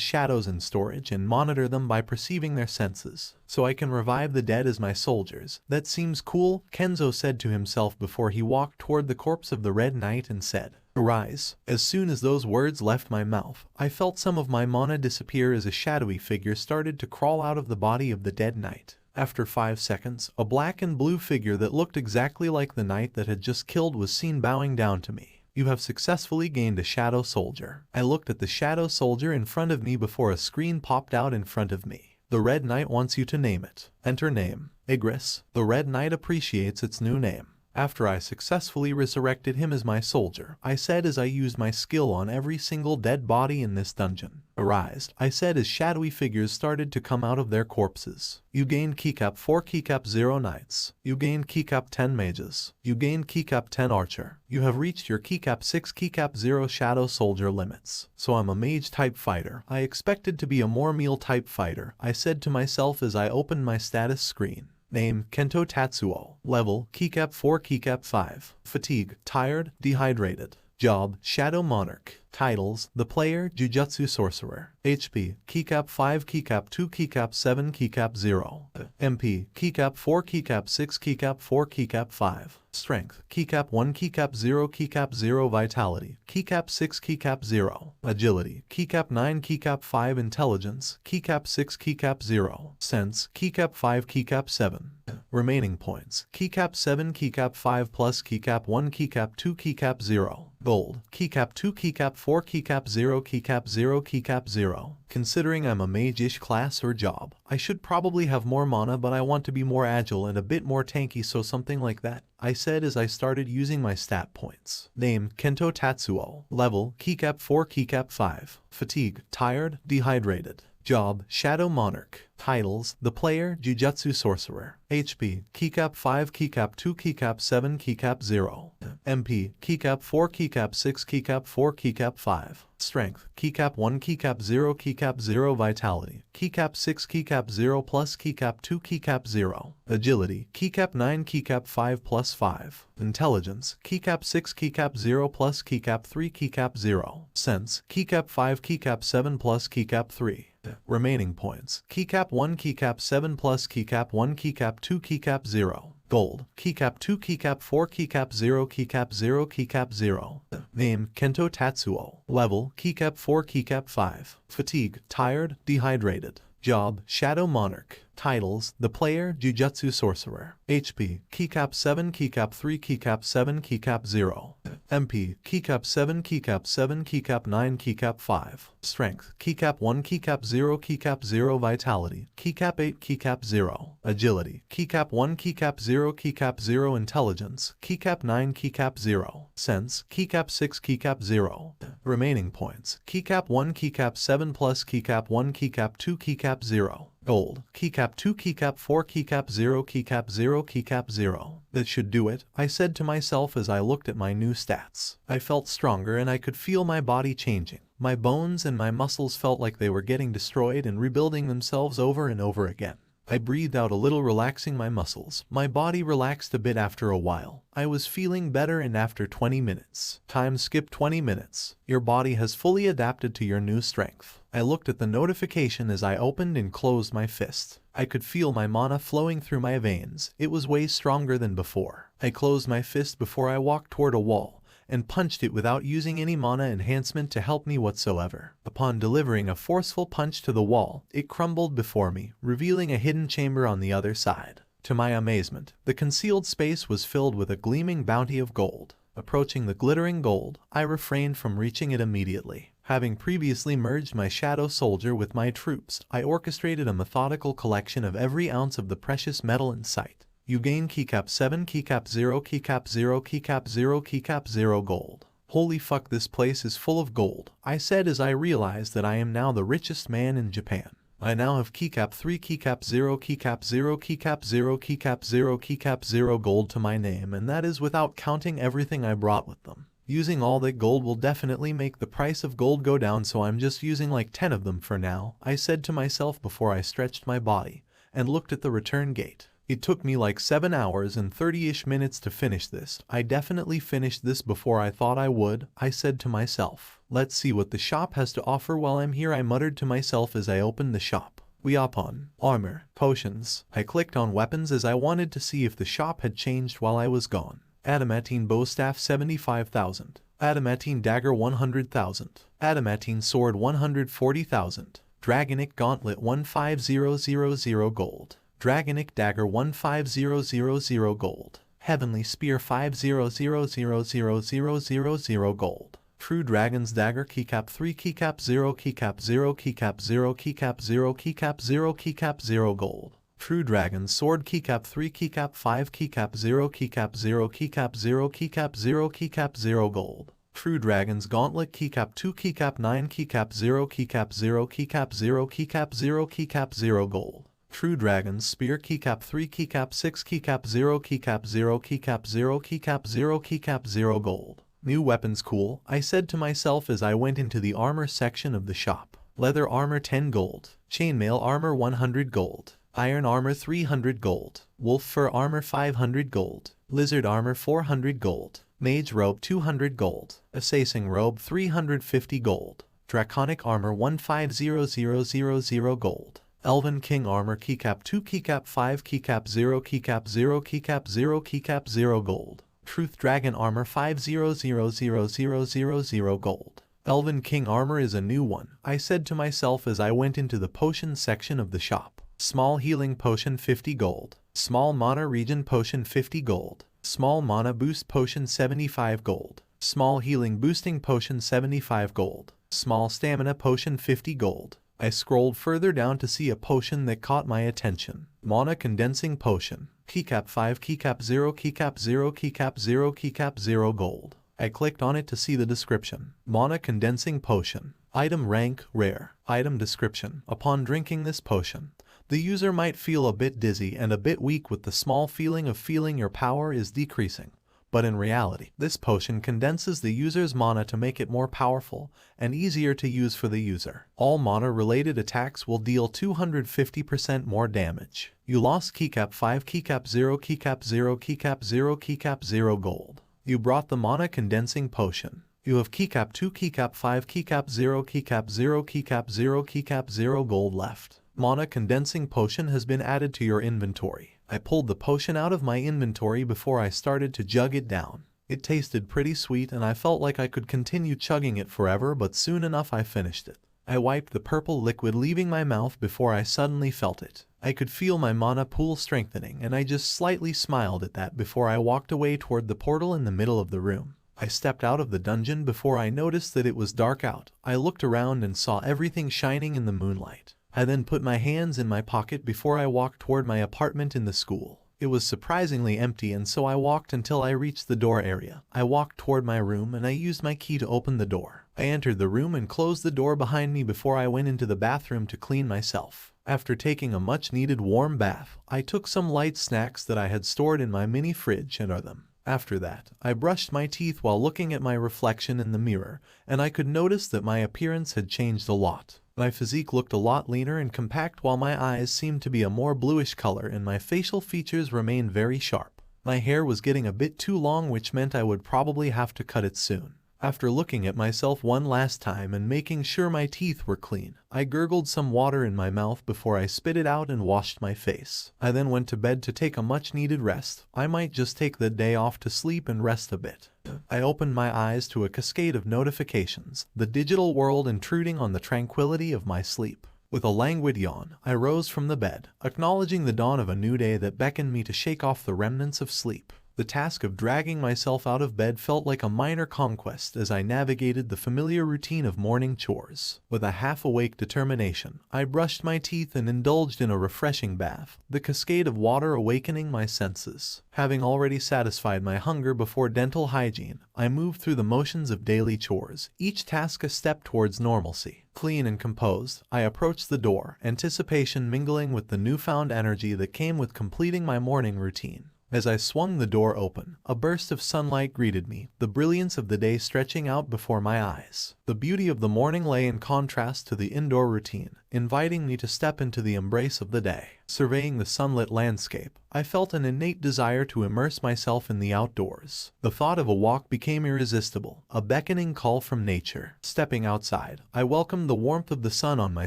S2: shadows in storage and monitor them by perceiving their senses. So I can revive the dead as my soldiers. That seems cool, Kenzo said to himself before he walked toward the corpse of the Red Knight and said, "Arise." As soon as those words left my mouth, I felt some of my mana disappear as a shadowy figure started to crawl out of the body of the dead knight. After 5 seconds, a black and blue figure that looked exactly like the knight that had just killed was seen bowing down to me. You have successfully gained a shadow soldier. I looked at the shadow soldier in front of me before a screen popped out in front of me. The Red Knight wants you to name it. Enter name. Igris. The Red Knight appreciates its new name. After I successfully resurrected him as my soldier, I said as I used my skill on every single dead body in this dungeon. Arise, I said as shadowy figures started to come out of their corpses. You gained keycap 4, keycap 0 knights. You gained keycap 10 mages. You gained keycap 10 archer. You have reached your keycap 6, keycap 0 shadow soldier limits. So I'm a mage type fighter. I expected to be a more meal type fighter, I said to myself as I opened my status screen. Name, Kento Tatsuo. Level, keycap 4, keycap 5. Fatigue, tired, dehydrated. Job, Shadow Monarch. Titles, The Player, Jujutsu Sorcerer. HP, keycap 5, keycap 2, keycap 7, keycap 0. MP, keycap 4, keycap 6, keycap 4, keycap 5. Strength, keycap 1, keycap 0, keycap 0. Vitality, keycap 6, keycap 0. Agility, keycap 9, keycap 5. Intelligence, keycap 6, keycap 0. Sense, keycap 5, keycap 7. Remaining points, keycap 7, keycap 5 plus keycap 1, keycap 2, keycap 0. Gold, keycap 2, keycap 4, keycap 0, keycap 0, keycap 0. Considering I'm a mage-ish class or job, I should probably have more mana, but I want to be more agile and a bit more tanky, so something like that, I said as I started using my stat points. Name, Kento Tatsuo. Level, keycap 4, keycap 5. Fatigue, tired, dehydrated. Job, Shadow Monarch. Titles, The Player, Jujutsu Sorcerer. HP, keycap 5, keycap 2, keycap 7, keycap 0. MP, keycap 4, keycap 6, keycap 4, keycap 5. Strength, keycap 1, keycap 0, keycap 0. Vitality, keycap 6, keycap 0 plus keycap 2, keycap 0. Agility, keycap 9, keycap 5 plus 5. Intelligence, keycap 6, keycap 0 plus keycap 3, keycap 0. Sense, keycap 5, keycap 7 plus keycap 3. Remaining points, keycap 1, keycap 7 plus keycap 1, keycap 2, keycap 0. Gold, keycap 2, keycap 4, keycap 0, keycap 0, keycap 0. Name, Kento Tatsuo. Level, keycap 4, keycap 5. Fatigue, tired, dehydrated. Job, Shadow Monarch. Titles, The Player, Jujutsu Sorcerer. HP, keycap 7, keycap 3, keycap 7, keycap 0. MP, keycap 7, keycap 7, keycap 9, keycap 5. Strength, keycap 1, keycap 0, keycap 0. Vitality, keycap 8, keycap 0. Agility, keycap 1, keycap 0, keycap 0. Intelligence, keycap 9, keycap 0. Sense, keycap 6, keycap 0. Remaining points, keycap 1, keycap 7 plus keycap 1, keycap 2, keycap 0. Gold, keycap 2, keycap 4, keycap 0, keycap 0, keycap 0. That should do it, I said to myself as I looked at my new stats. I felt stronger and I could feel my body changing. My bones and my muscles felt like they were getting destroyed and rebuilding themselves over and over again. I breathed out a little, relaxing my muscles. My body relaxed a bit after a while. I was feeling better, and after 20 minutes. Time skip 20 minutes. Your body has fully adapted to your new strength. I looked at the notification as I opened and closed my fist. I could feel my mana flowing through my veins. It was way stronger than before. I closed my fist before I walked toward a wall, and punched it without using any mana enhancement to help me whatsoever. Upon delivering a forceful punch to the wall, it crumbled before me, revealing a hidden chamber on the other side. To my amazement, the concealed space was filled with a gleaming bounty of gold. Approaching the glittering gold, I refrained from reaching it immediately. Having previously merged my shadow soldier with my troops, I orchestrated a methodical collection of every ounce of the precious metal in sight. You gain keycap 7, keycap 0, keycap 0, keycap 0, keycap 0 gold. Holy fuck, this place is full of gold, I said as I realized that I am now the richest man in Japan. I now have keycap 3, keycap 0, keycap 0, keycap 0, keycap 0, keycap 0 gold to my name, and that is without counting everything I brought with them. Using all that gold will definitely make the price of gold go down, so I'm just using like 10 of them for now, I said to myself before I stretched my body and looked at the return gate. It took me like 7 hours and 30-ish minutes to finish this. I definitely finished this before I thought I would, I said to myself. Let's see what the shop has to offer while I'm here, I muttered to myself as I opened the shop. Weapon, armor, potions. I clicked on weapons as I wanted to see if the shop had changed while I was gone. Adamantine bowstaff 75,000. Adamantine dagger 100,000. Adamantine sword 140,000. Dragonic gauntlet 15000 gold. Dragonic dagger 15000 gold. Heavenly spear 5000000 gold. True dragon's dagger keycap 3, keycap 0, keycap 0, keycap 0, keycap 0, keycap 0, keycap 0 gold. True dragon's sword keycap 3, keycap 5, keycap 0, keycap 0, keycap 0, keycap 0, keycap 0 gold. True dragon's gauntlet keycap 2, keycap 9, keycap 0, keycap 0, keycap 0, keycap 0, keycap 0 gold. True dragon's spear keycap 3, keycap 6, keycap 0, keycap 0, keycap 0, keycap 0, keycap 0 gold. New weapons cool, I said to myself as I went into the armor section of the shop. Leather armor 10 gold. Chainmail armor 100 gold. Iron armor 300 gold. Wolf fur armor 500 gold. Lizard armor 400 gold. Mage robe 200 gold. Assassin robe 350 gold. Draconic armor 150,000 gold. Elven king armor keycap 2, keycap 5, keycap 0, keycap 0, keycap 0, keycap 0 gold. Truth dragon armor 500,000 gold. Elven king armor is a new one, I said to myself as I went into the potion section of the shop. Small healing potion 50 gold. Small mana regen potion 50 gold. Small mana boost potion 75 gold. Small healing boosting potion 75 gold. Small stamina potion 50 gold. I scrolled further down to see a potion that caught my attention. Mana condensing potion. Keycap 5, keycap 0, keycap 0, keycap 0, keycap 0 gold. I clicked on it to see the description. Mana condensing potion. Item rank rare. Item description. Upon drinking this potion, the user might feel a bit dizzy and a bit weak with the small feeling of feeling your power is decreasing. But in reality, this potion condenses the user's mana to make it more powerful and easier to use for the user. All mana-related attacks will deal 250% more damage. You lost keycap 5, keycap 0, keycap 0, keycap 0, keycap 0 gold. You brought the mana condensing potion. You have keycap 2, keycap 5, keycap 0, keycap 0, keycap 0, keycap 0 gold left. Mana condensing potion has been added to your inventory. I pulled the potion out of my inventory before I started to jug it down. It tasted pretty sweet and I felt like I could continue chugging it forever, but soon enough I finished it. I wiped the purple liquid leaving my mouth before I suddenly felt it. I could feel my mana pool strengthening and I just slightly smiled at that before I walked away toward the portal in the middle of the room. I stepped out of the dungeon before I noticed that it was dark out. I looked around and saw everything shining in the moonlight. I then put my hands in my pocket before I walked toward my apartment in the school. It was surprisingly empty, and so I walked until I reached the door area. I walked toward my room and I used my key to open the door. I entered the room and closed the door behind me before I went into the bathroom to clean myself. After taking a much-needed warm bath, I took some light snacks that I had stored in my mini fridge and ate them. After that, I brushed my teeth while looking at my reflection in the mirror, and I could notice that my appearance had changed a lot. My physique looked a lot leaner and compact while my eyes seemed to be a more bluish color and my facial features remained very sharp. My hair was getting a bit too long, which meant I would probably have to cut it soon. After looking at myself one last time and making sure my teeth were clean, I gurgled some water in my mouth before I spit it out and washed my face. I then went to bed to take a much-needed rest. I might just take the day off to sleep and rest a bit. I opened my eyes to a cascade of notifications, the digital world intruding on the tranquility of my sleep. With a languid yawn, I rose from the bed, acknowledging the dawn of a new day that beckoned me to shake off the remnants of sleep. The task of dragging myself out of bed felt like a minor conquest as I navigated the familiar routine of morning chores. With a half-awake determination, I brushed my teeth and indulged in a refreshing bath, the cascade of water awakening my senses. Having already satisfied my hunger before dental hygiene, I moved through the motions of daily chores, each task a step towards normalcy. Clean and composed, I approached the door, anticipation mingling with the newfound energy that came with completing my morning routine. As I swung the door open, a burst of sunlight greeted me, the brilliance of the day stretching out before my eyes. The beauty of the morning lay in contrast to the indoor routine, inviting me to step into the embrace of the day. Surveying the sunlit landscape, I felt an innate desire to immerse myself in the outdoors. The thought of a walk became irresistible, a beckoning call from nature. Stepping outside, I welcomed the warmth of the sun on my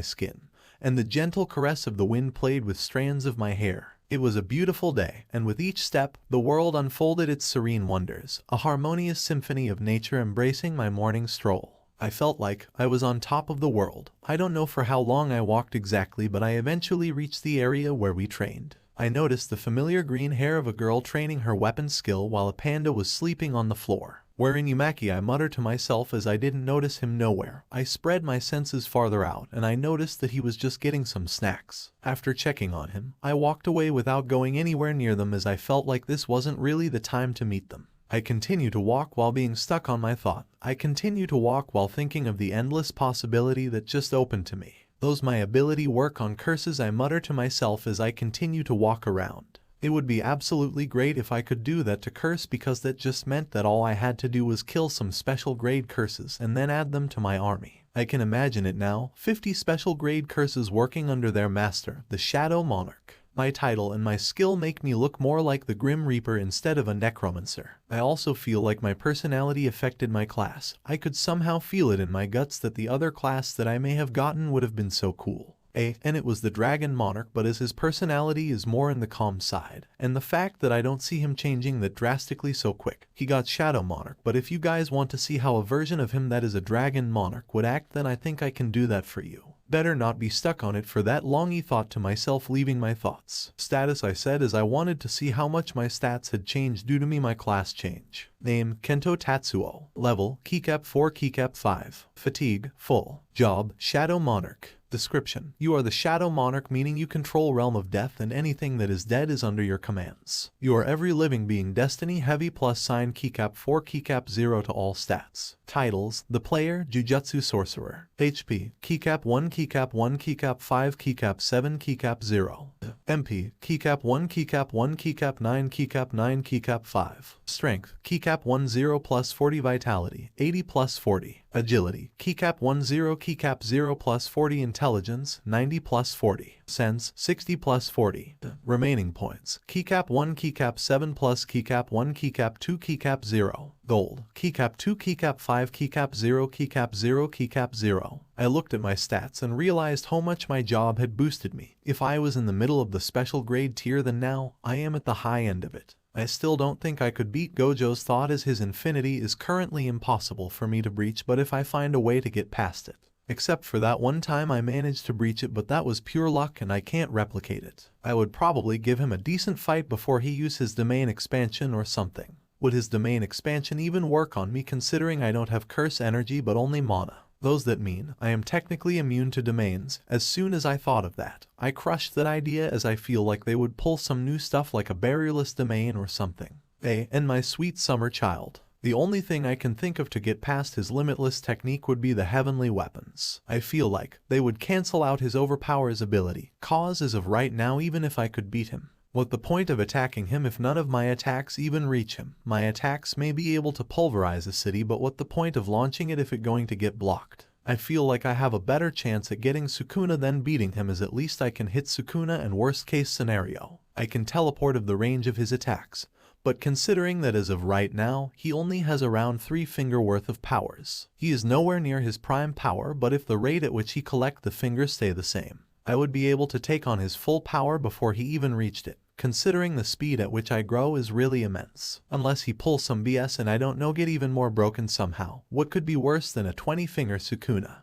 S2: skin, and the gentle caress of the wind played with strands of my hair. It was a beautiful day, and with each step, the world unfolded its serene wonders, a harmonious symphony of nature embracing my morning stroll. I felt like I was on top of the world. I don't know for how long I walked exactly, but I eventually reached the area where we trained. I noticed the familiar green hair of a girl training her weapon skill while a panda was sleeping on the floor. "Where in Yumaki?" I muttered to myself as I didn't notice him nowhere. I spread my senses farther out and I noticed that he was just getting some snacks. After checking on him, I walked away without going anywhere near them as I felt like this wasn't really the time to meet them. I continue to walk while being stuck on my thought. I continue to walk while thinking of the endless possibility that just opened to me. "Those my ability work on curses," I mutter to myself as I continue to walk around. It would be absolutely great if I could do that to curse, because that just meant that all I had to do was kill some special grade curses and then add them to my army. I can imagine it now, 50 special grade curses working under their master, the Shadow Monarch. My title and my skill make me look more like the Grim Reaper instead of a necromancer. I also feel like my personality affected my class. I could somehow feel it in my guts that the other class that I may have gotten would have been so cool. And it was the Dragon Monarch, but as his personality is more in the calm side, and the fact that I don't see him changing that drastically so quick. He got Shadow Monarch, but if you guys want to see how a version of him that is a Dragon Monarch would act, then I think I can do that for you. Better not be stuck on it for that long, he thought to myself, leaving my thoughts. Status, I said as I wanted to see how much my stats had changed due to my class change. Name, Kento Tatsuo. Level, Keycap 4 Keycap 5. Fatigue, full. Job, Shadow Monarch. Description: you are the Shadow Monarch, meaning you control Realm of Death and anything that is dead is under your commands. You are every living being. Destiny heavy plus sign Keycap 4 Keycap 0 to all stats. Titles: the player, Jujutsu Sorcerer. HP, Keycap 1 Keycap 1 Keycap 5 Keycap 7 Keycap 0. MP, Keycap 1 Keycap 1 Keycap 9 Keycap 9 Keycap 5. Strength, Keycap 1 0 plus 40. Vitality, 80 plus 40. Agility, Keycap 1 0 Keycap 0 plus 40. Intelligence, 90 plus 40. Sense, 60 plus 40. Remaining points, Keycap 1 Keycap 7 plus Keycap 1 Keycap 2 Keycap 0. Gold, Keycap 2 Keycap 5 Keycap 0 Keycap 0 Keycap 0. I looked at my stats and realized how much my job had boosted me. If I was in the middle of the special grade tier, then now I am at the high end of it. I still don't think I could beat Gojo's thought, as his infinity is currently impossible for me to breach, but if I find a way to get past it. Except for that one time I managed to breach it, but that was pure luck and I can't replicate it. I would probably give him a decent fight before he used his domain expansion or something. Would his domain expansion even work on me, considering I don't have curse energy but only mana? Those that mean I am technically immune to domains. As soon as I thought of that, I crushed that idea, as I feel like they would pull some new stuff like a barrierless domain or something. And my sweet summer child. The only thing I can think of to get past his limitless technique would be the heavenly weapons. I feel like they would cancel out his overpowers ability, cause as of right now, even if I could beat him. What the point of attacking him if none of my attacks even reach him? My attacks may be able to pulverize a city, but what the point of launching it if it going to get blocked? I feel like I have a better chance at getting Sukuna than beating him, as at least I can hit Sukuna, and worst case scenario, I can teleport of the range of his attacks. But considering that as of right now, he only has around 3 finger worth of powers. He is nowhere near his prime power, but if the rate at which he collect the fingers stay the same, I would be able to take on his full power before he even reached it. considering the speed at which I grow is really immense. Unless he pulls some BS and I don't know, get even more broken somehow. What could be worse than a 20-finger Sukuna?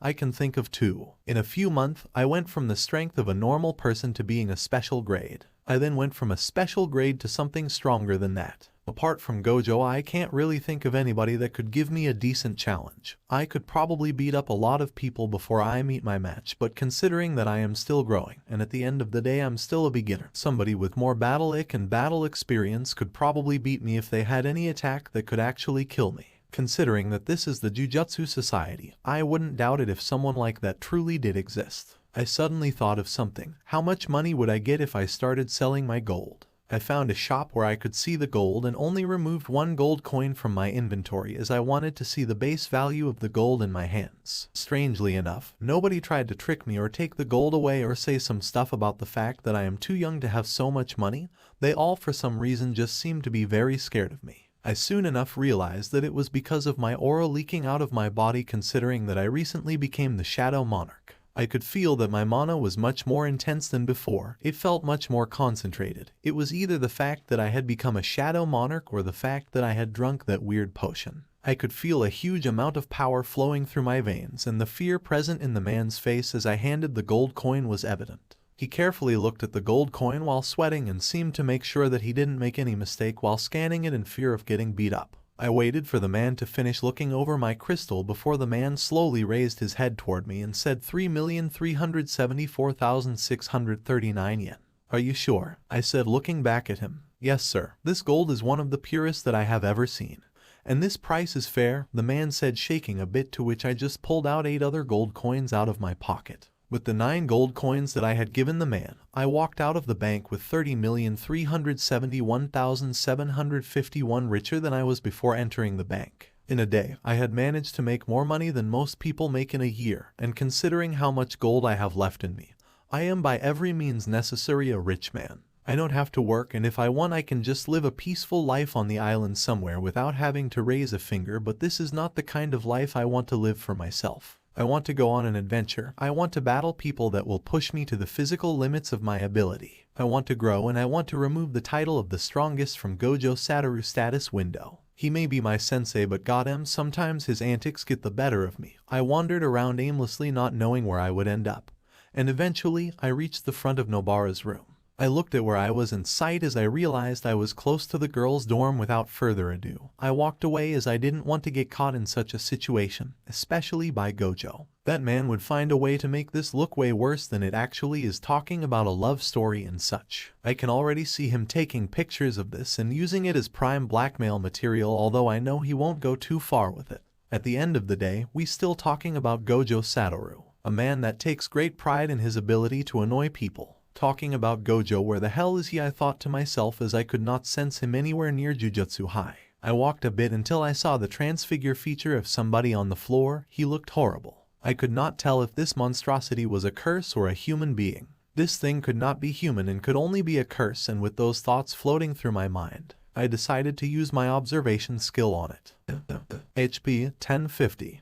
S2: I can think of two. In a few months, I went from the strength of a normal person to being a special grade. I then went from a special grade to something stronger than that. Apart from Gojo, I can't really think of anybody that could give me a decent challenge. I could probably beat up a lot of people before I meet my match, but considering that I am still growing, and at the end of the day I'm still a beginner, somebody with more battle ick and battle experience could probably beat me if they had any attack that could actually kill me. Considering that this is the Jujutsu Society, I wouldn't doubt it if someone like that truly did exist. I suddenly thought of something. How much money would I get if I started selling my gold? I found a shop where I could see the gold and only removed one gold coin from my inventory as I wanted to see the base value of the gold in my hands. Strangely enough, nobody tried to trick me or take the gold away or say some stuff about the fact that I am too young to have so much money. They all for some reason just seemed to be very scared of me. I soon enough realized that it was because of my aura leaking out of my body, considering that I recently became the Shadow Monarch. I could feel that my mana was much more intense than before. It felt much more concentrated. It was either the fact that I had become a Shadow Monarch or the fact that I had drunk that weird potion. I could feel a huge amount of power flowing through my veins, and the fear present in the man's face as I handed the gold coin was evident. He carefully looked at the gold coin while sweating and seemed to make sure that he didn't make any mistake while scanning it in fear of getting beat up. I waited for the man to finish looking over my crystal before the man slowly raised his head toward me and said 3,374,639 yen. Are you sure? I said, looking back at him. Yes, sir. This gold is one of the purest that I have ever seen. And this price is fair, the man said, shaking a bit, to which I just pulled out 8 other gold coins out of my pocket. With the 9 gold coins that I had given the man, I walked out of the bank with 30,371,751 richer than I was before entering the bank. In a day, I had managed to make more money than most people make in a year, and considering how much gold I have left in me, I am by every means necessary a rich man. I don't have to work, and if I want I can just live a peaceful life on the island somewhere without having to raise a finger, but this is not the kind of life I want to live for myself. I want to go on an adventure. I want to battle people that will push me to the physical limits of my ability. I want to grow, and I want to remove the title of the strongest from Gojo Satoru's status window. He may be my sensei, but goddamn, sometimes his antics get the better of me. I wandered around aimlessly, not knowing where I would end up. And eventually, I reached the front of Nobara's room. I looked at where I was in sight as I realized I was close to the girls' dorm. Without further ado, I walked away as I didn't want to get caught in such a situation, especially by Gojo. That man would find a way to make this look way worse than it actually is, talking about a love story and such. I can already see him taking pictures of this and using it as prime blackmail material, although I know he won't go too far with it. At the end of the day, we still talking about Gojo Satoru, a man that takes great pride in his ability to annoy people. Talking about Gojo, where the hell is he? I thought to myself as I could not sense him anywhere near Jujutsu High. I walked a bit until I saw the transfigure feature of somebody on the floor. He looked horrible. I could not tell if this monstrosity was a curse or a human being. This thing could not be human and could only be a curse, and with those thoughts floating through my mind, I decided to use my observation skill on it. HP 1050.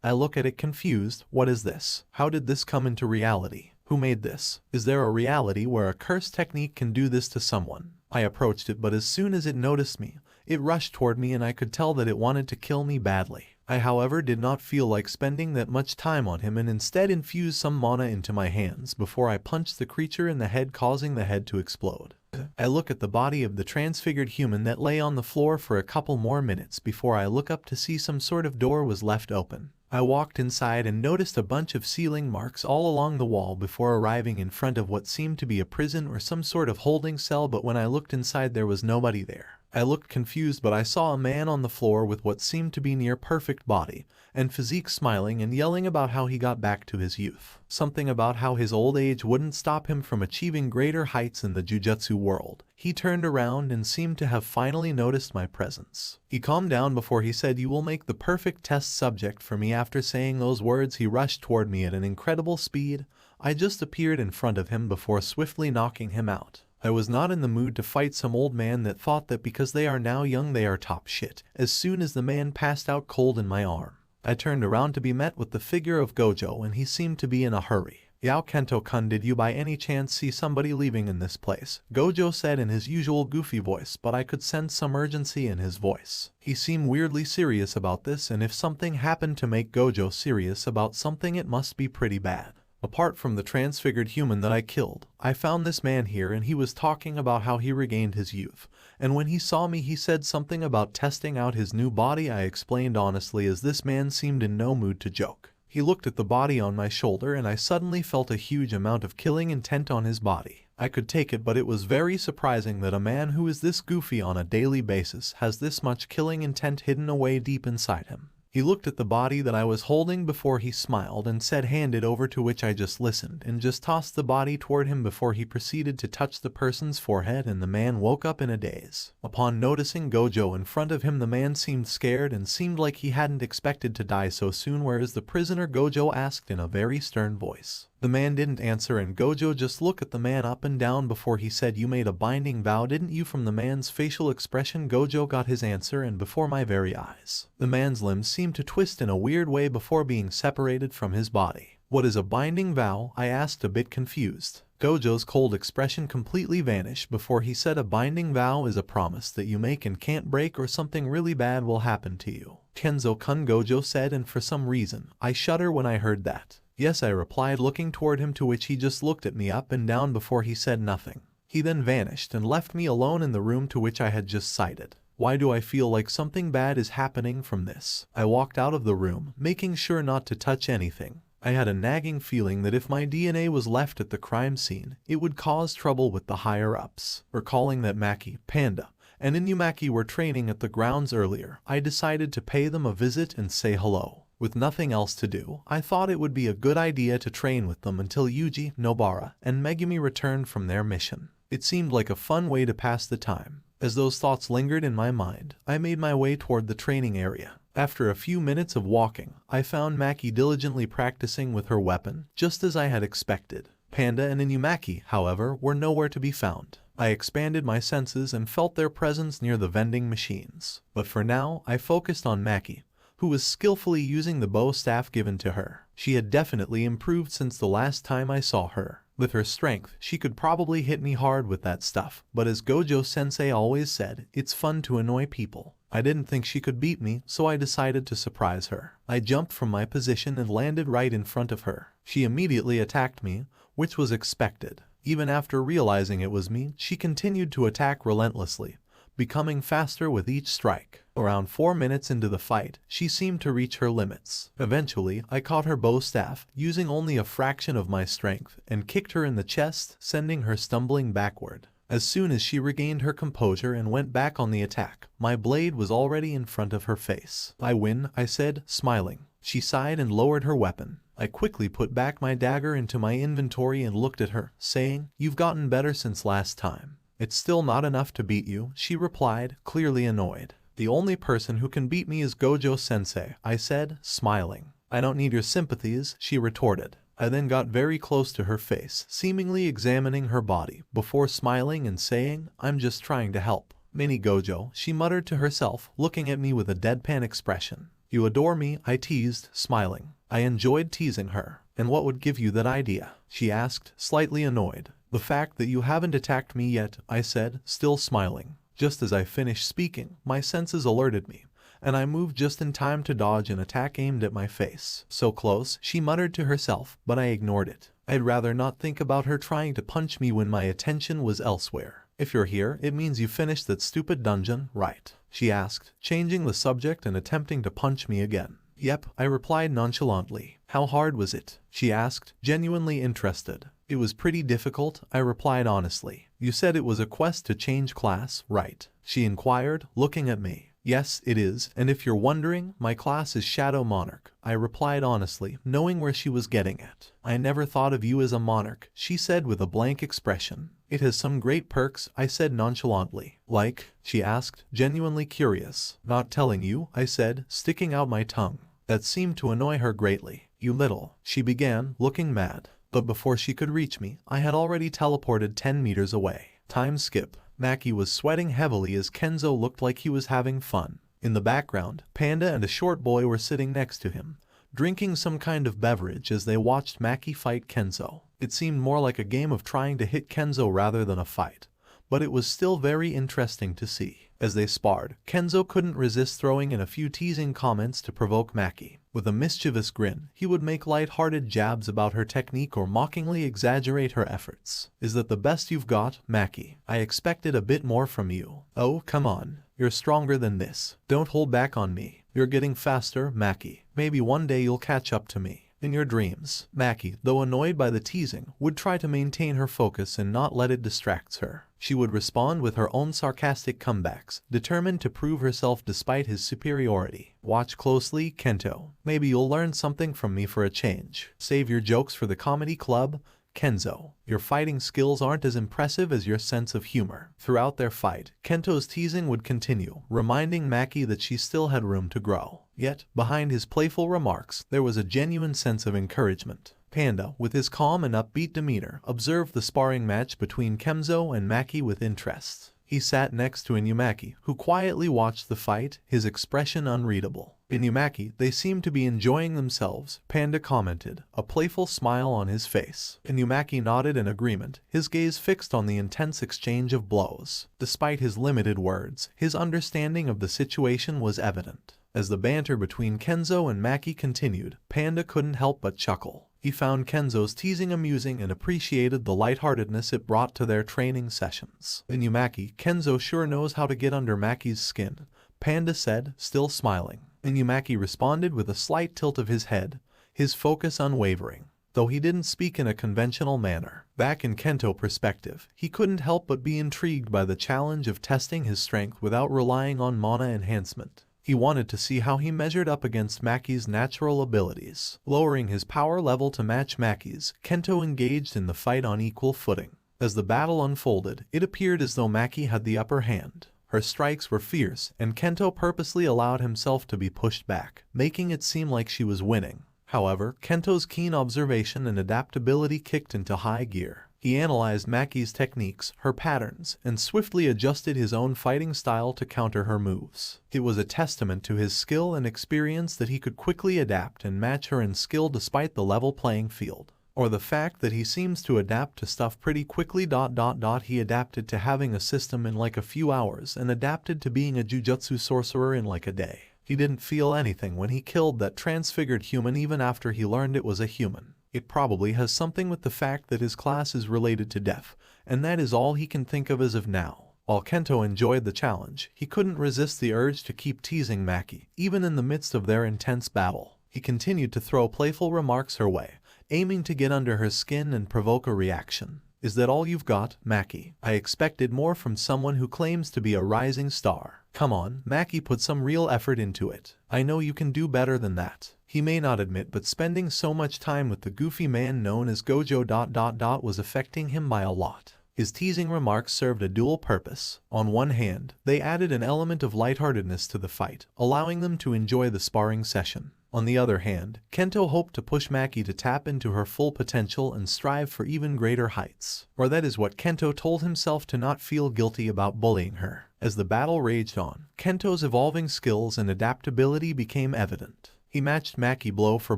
S2: I look at it confused. What is this? How did this come into reality? Who made this? Is there a reality where a curse technique can do this to someone? I approached it, but as soon as it noticed me, it rushed toward me and I could tell that it wanted to kill me badly. I, however, did not feel like spending that much time on him and instead infused some mana into my hands before I punched the creature in the head, causing the head to explode. I look at the body of the transfigured human that lay on the floor for a couple more minutes before I look up to see some sort of door was left open. I walked inside and noticed a bunch of sealing marks all along the wall before arriving in front of what seemed to be a prison or some sort of holding cell, but when I looked inside there was nobody there. I looked confused, but I saw a man on the floor with what seemed to be near perfect body and physique, smiling and yelling about how he got back to his youth. Something about how his old age wouldn't stop him from achieving greater heights in the Jujutsu world. He turned around and seemed to have finally noticed my presence. He calmed down before he said, "You will make the perfect test subject for me." After saying those words, he rushed toward me at an incredible speed. I just appeared in front of him before swiftly knocking him out. I was not in the mood to fight some old man that thought that because they are now young they are top shit. As soon as the man passed out cold in my arm, I turned around to be met with the figure of Gojo, and he seemed to be in a hurry. Yao Kento-kun, did you by any chance see somebody leaving in this place? Gojo said in his usual goofy voice, but I could sense some urgency in his voice. He seemed weirdly serious about this, and if something happened to make Gojo serious about something, it must be pretty bad. Apart from the transfigured human that I killed, I found this man here and he was talking about how he regained his youth. And when he saw me, he said something about testing out his new body. I explained honestly, as this man seemed in no mood to joke. He looked at the body on my shoulder and I suddenly felt a huge amount of killing intent on his body. I could take it, but it was very surprising that a man who is this goofy on a daily basis has this much killing intent hidden away deep inside him. He looked at the body that I was holding before he smiled and said, "Hand it over," to which I just listened and just tossed the body toward him before he proceeded to touch the person's forehead, and the man woke up in a daze. Upon noticing Gojo in front of him, the man seemed scared and seemed like he hadn't expected to die so soon. "Where is the prisoner?" Gojo asked in a very stern voice. The man didn't answer and Gojo just looked at the man up and down before he said, "You made a binding vow, didn't you?" From the man's facial expression, Gojo got his answer, and before my very eyes, the man's limbs seemed to twist in a weird way before being separated from his body. "What is a binding vow?" I asked, a bit confused. Gojo's cold expression completely vanished before he said, "A binding vow is a promise that you make and can't break, or something really bad will happen to you." "Kenzo-kun," Gojo said, and for some reason, I shudder when I heard that. "Yes," I replied, looking toward him, to which he just looked at me up and down before he said nothing. He then vanished and left me alone in the room to which I had just cited. Why do I feel like something bad is happening from this? I walked out of the room, making sure not to touch anything. I had a nagging feeling that if my DNA was left at the crime scene, it would cause trouble with the higher-ups. Recalling that Maki, Panda, and Inumaki were training at the grounds earlier, I decided to pay them a visit and say hello. With nothing else to do, I thought it would be a good idea to train with them until Yuji, Nobara, and Megumi returned from their mission. It seemed like a fun way to pass the time. As those thoughts lingered in my mind, I made my way toward the training area. After a few minutes of walking, I found Maki diligently practicing with her weapon, just as I had expected. Panda and Inumaki, however, were nowhere to be found. I expanded my senses and felt their presence near the vending machines. But for now, I focused on Maki, who was skillfully using the bow staff given to her. She had definitely improved since the last time I saw her. With her strength, she could probably hit me hard with that stuff, but as Gojo-sensei always said, it's fun to annoy people. I didn't think she could beat me, so I decided to surprise her. I jumped from my position and landed right in front of her. She immediately attacked me, which was expected. Even after realizing it was me, she continued to attack relentlessly, becoming faster with each strike. Around 4 minutes into the fight, she seemed to reach her limits. Eventually, I caught her bow staff, using only a fraction of my strength, and kicked her in the chest, sending her stumbling backward. As soon as she regained her composure and went back on the attack, my blade was already in front of her face. "I win," I said, smiling. She sighed and lowered her weapon. I quickly put back my dagger into my inventory and looked at her, saying, "You've gotten better since last time." "It's still not enough to beat you," she replied, clearly annoyed. "The only person who can beat me is Gojo-sensei," I said, smiling. "I don't need your sympathies," she retorted. I then got very close to her face, seemingly examining her body, before smiling and saying, "I'm just trying to help." "Mini Gojo," she muttered to herself, looking at me with a deadpan expression. "You adore me," I teased, smiling. I enjoyed teasing her. "And what would give you that idea?" she asked, slightly annoyed. "The fact that you haven't attacked me yet," I said, still smiling. Just as I finished speaking, my senses alerted me, and I moved just in time to dodge an attack aimed at my face. "So close," she muttered to herself, but I ignored it. I'd rather not think about her trying to punch me when my attention was elsewhere. "If you're here, it means you finished that stupid dungeon, right?" she asked, changing the subject and attempting to punch me again. "Yep," I replied nonchalantly. "How hard was it?" she asked, genuinely interested. "It was pretty difficult," I replied honestly. "You said it was a quest to change class, right?" she inquired, looking at me. "Yes, it is, and if you're wondering, my class is Shadow Monarch," I replied honestly, knowing where she was getting at. "I never thought of you as a monarch," she said with a blank expression. "It has some great perks," I said nonchalantly. "Like?" she asked, genuinely curious. "Not telling you," I said, sticking out my tongue. That seemed to annoy her greatly. "You little," she began, looking mad. But before she could reach me, I had already teleported 10 meters away. Time skip. Maki was sweating heavily as Kenzo looked like he was having fun. In the background, Panda and a short boy were sitting next to him, drinking some kind of beverage as they watched Maki fight Kenzo. It seemed more like a game of trying to hit Kenzo rather than a fight, but it was still very interesting to see. As they sparred, Kenzo couldn't resist throwing in a few teasing comments to provoke Maki. With a mischievous grin, he would make light-hearted jabs about her technique or mockingly exaggerate her efforts. "Is that the best you've got, Maki? I expected a bit more from you. Oh, come on. You're stronger than this. Don't hold back on me. You're getting faster, Maki. Maybe one day you'll catch up to me. In your dreams." Maki, though annoyed by the teasing, would try to maintain her focus and not let it distract her. She would respond with her own sarcastic comebacks, determined to prove herself despite his superiority. "Watch closely, Kento. Maybe you'll learn something from me for a change. Save your jokes for the comedy club, Kenzo. Your fighting skills aren't as impressive as your sense of humor." Throughout their fight, Kento's teasing would continue, reminding Maki that she still had room to grow. Yet, behind his playful remarks, there was a genuine sense of encouragement. Panda, with his calm and upbeat demeanor, observed the sparring match between Kenzo and Maki with interest. He sat next to Inumaki, who quietly watched the fight, his expression unreadable. "Inumaki, they seem to be enjoying themselves," Panda commented, a playful smile on his face. Inumaki nodded in agreement, his gaze fixed on the intense exchange of blows. Despite his limited words, his understanding of the situation was evident. As the banter between Kenzo and Maki continued, Panda couldn't help but chuckle. He found Kenzo's teasing amusing and appreciated the lightheartedness it brought to their training sessions. "Inumaki, Kenzo sure knows how to get under Maki's skin," Panda said, still smiling. Inumaki responded with a slight tilt of his head, his focus unwavering, though he didn't speak in a conventional manner. Back in Kento perspective, he couldn't help but be intrigued by the challenge of testing his strength without relying on mana enhancement. He wanted to see how he measured up against Maki's natural abilities. Lowering his power level to match Maki's, Kento engaged in the fight on equal footing. As the battle unfolded, it appeared as though Maki had the upper hand. Her strikes were fierce, and Kento purposely allowed himself to be pushed back, making it seem like she was winning. However, Kento's keen observation and adaptability kicked into high gear. He analyzed Maki's techniques, her patterns, and swiftly adjusted his own fighting style to counter her moves. It was a testament to his skill and experience that he could quickly adapt and match her in skill despite the level playing field. Or the fact that he seems to adapt to stuff pretty quickly. He adapted to having a system in like a few hours and adapted to being a Jujutsu sorcerer in like a day. He didn't feel anything when he killed that transfigured human even after he learned it was a human. It probably has something with the fact that his class is related to death, and that is all he can think of as of now. While Kento enjoyed the challenge, he couldn't resist the urge to keep teasing Maki, even in the midst of their intense battle. He continued to throw playful remarks her way, aiming to get under her skin and provoke a reaction. "Is that all you've got, Maki? I expected more from someone who claims to be a rising star. Come on, Maki, put some real effort into it. I know you can do better than that." He may not admit, but spending so much time with the goofy man known as Gojo was affecting him by a lot. His teasing remarks served a dual purpose. On one hand, they added an element of lightheartedness to the fight, allowing them to enjoy the sparring session. On the other hand, Kento hoped to push Maki to tap into her full potential and strive for even greater heights. Or that is what Kento told himself to not feel guilty about bullying her. As the battle raged on, Kento's evolving skills and adaptability became evident. He matched Maki blow for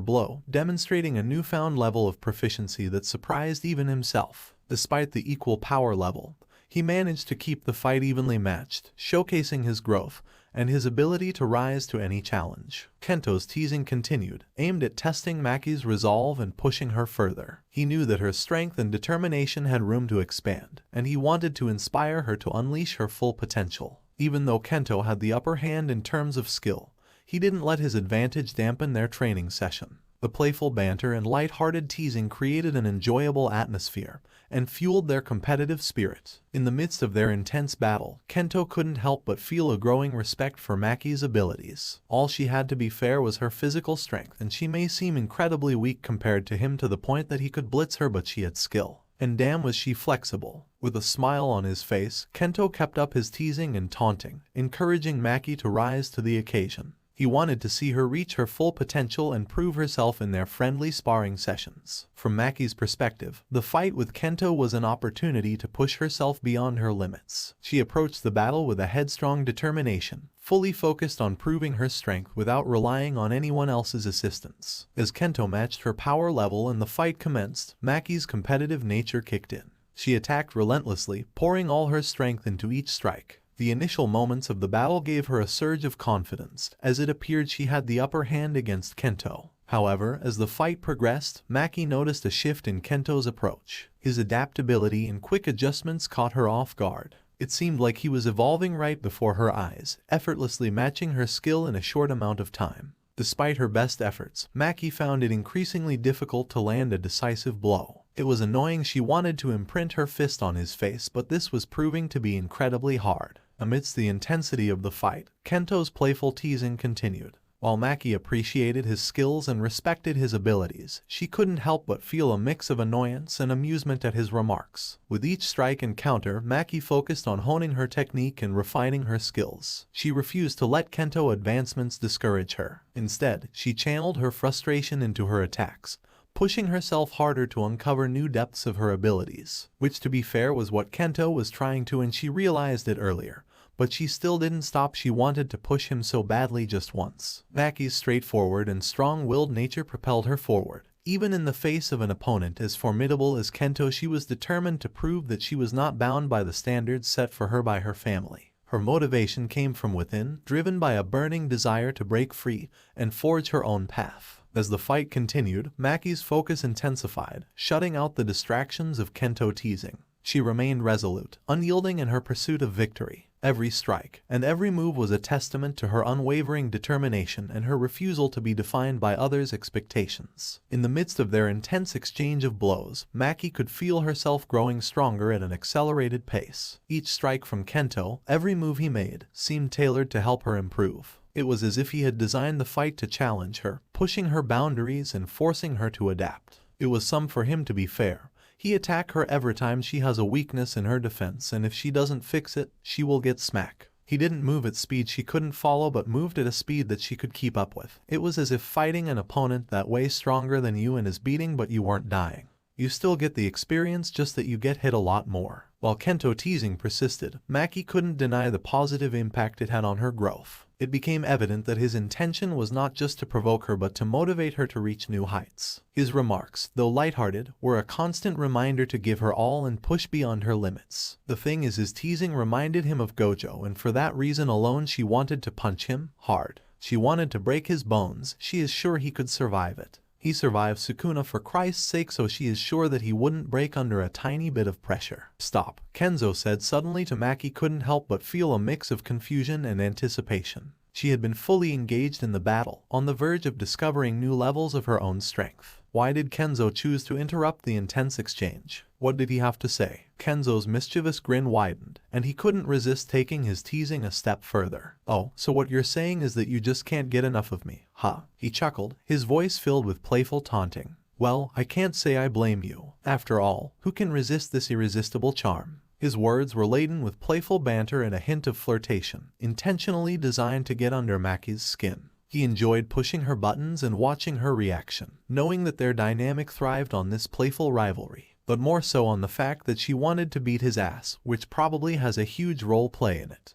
S2: blow, demonstrating a newfound level of proficiency that surprised even himself. Despite the equal power level, he managed to keep the fight evenly matched, showcasing his growth and his ability to rise to any challenge. Kento's teasing continued, aimed at testing Maki's resolve and pushing her further. He knew that her strength and determination had room to expand, and he wanted to inspire her to unleash her full potential. Even though Kento had the upper hand in terms of skill, he didn't let his advantage dampen their training session. The playful banter and light-hearted teasing created an enjoyable atmosphere and fueled their competitive spirit. In the midst of their intense battle, Kento couldn't help but feel a growing respect for Maki's abilities. All she had to be fair was her physical strength, and she may seem incredibly weak compared to him to the point that he could blitz her, but she had skill. And damn was she flexible. With a smile on his face, Kento kept up his teasing and taunting, encouraging Maki to rise to the occasion. He wanted to see her reach her full potential and prove herself in their friendly sparring sessions. From Maki's perspective, the fight with Kento was an opportunity to push herself beyond her limits. She approached the battle with a headstrong determination, fully focused on proving her strength without relying on anyone else's assistance. As Kento matched her power level and the fight commenced, Maki's competitive nature kicked in. She attacked relentlessly, pouring all her strength into each strike. The initial moments of the battle gave her a surge of confidence, as it appeared she had the upper hand against Kento. However, as the fight progressed, Maki noticed a shift in Kento's approach. His adaptability and quick adjustments caught her off guard. It seemed like he was evolving right before her eyes, effortlessly matching her skill in a short amount of time. Despite her best efforts, Maki found it increasingly difficult to land a decisive blow. It was annoying. She wanted to imprint her fist on his face, but this was proving to be incredibly hard. Amidst the intensity of the fight, Kento's playful teasing continued. While Maki appreciated his skills and respected his abilities, she couldn't help but feel a mix of annoyance and amusement at his remarks. With each strike and counter, Maki focused on honing her technique and refining her skills. She refused to let Kento advancements discourage her. Instead, she channeled her frustration into her attacks, pushing herself harder to uncover new depths of her abilities, which to be fair was what Kento was trying to, and she realized it earlier. But she still didn't stop. She wanted to push him so badly just once. Maki's straightforward and strong-willed nature propelled her forward. Even in the face of an opponent as formidable as Kento, she was determined to prove that she was not bound by the standards set for her by her family. Her motivation came from within, driven by a burning desire to break free and forge her own path. As the fight continued, Maki's focus intensified, shutting out the distractions of Kento teasing. She remained resolute, unyielding in her pursuit of victory. Every strike and every move was a testament to her unwavering determination and her refusal to be defined by others' expectations. In the midst of their intense exchange of blows, Maki could feel herself growing stronger at an accelerated pace. Each strike from Kento, every move he made, seemed tailored to help her improve. It was as if he had designed the fight to challenge her, pushing her boundaries and forcing her to adapt. It was some for him, to be fair. He attack her every time she has a weakness in her defense, and if she doesn't fix it, she will get smack. He didn't move at speed she couldn't follow, but moved at a speed that she could keep up with. It was as if fighting an opponent that way stronger than you and is beating, but you weren't dying. You still get the experience, just that you get hit a lot more. While Kento teasing persisted, Maki couldn't deny the positive impact it had on her growth. It became evident that his intention was not just to provoke her but to motivate her to reach new heights. His remarks, though lighthearted, were a constant reminder to give her all and push beyond her limits. The thing is, his teasing reminded him of Gojo, and for that reason alone she wanted to punch him hard. She wanted to break his bones. She is sure he could survive it. He survived Sukuna for Christ's sake, so she is sure that he wouldn't break under a tiny bit of pressure. Stop, Kenzo said suddenly to Maki. Couldn't help but feel a mix of confusion and anticipation. She had been fully engaged in the battle, on the verge of discovering new levels of her own strength. Why did Kenzo choose to interrupt the intense exchange? What did he have to say? Kenzo's mischievous grin widened, and he couldn't resist taking his teasing a step further. Oh, so what you're saying is that you just can't get enough of me, huh? He chuckled, his voice filled with playful taunting. Well, I can't say I blame you. After all, who can resist this irresistible charm? His words were laden with playful banter and a hint of flirtation, intentionally designed to get under Maki's skin. He enjoyed pushing her buttons and watching her reaction, knowing that their dynamic thrived on this playful rivalry, but more so on the fact that she wanted to beat his ass, which probably has a huge role play in it.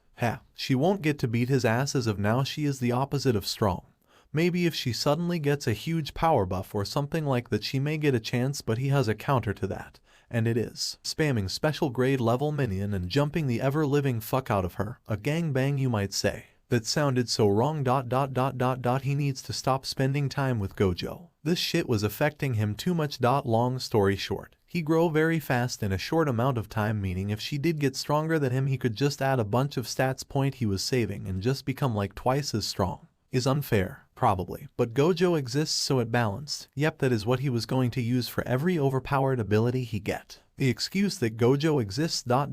S2: She won't get to beat his ass as of now. She is the opposite of strong. Maybe if she suddenly gets a huge power buff or something like that, she may get a chance, but he has a counter to that. And it is spamming special grade level minion and jumping the ever-living fuck out of her. A gangbang, you might say. That sounded so wrong. He needs to stop spending time with Gojo. This shit was affecting him too much. Long story short, he grew very fast in a short amount of time, meaning if she did get stronger than him, he could just add a bunch of stats point he was saving and just become like twice as strong. Is unfair, probably, but Gojo exists, so it balanced. Yep, that is what he was going to use for every overpowered ability he get. The excuse that Gojo exists. Why?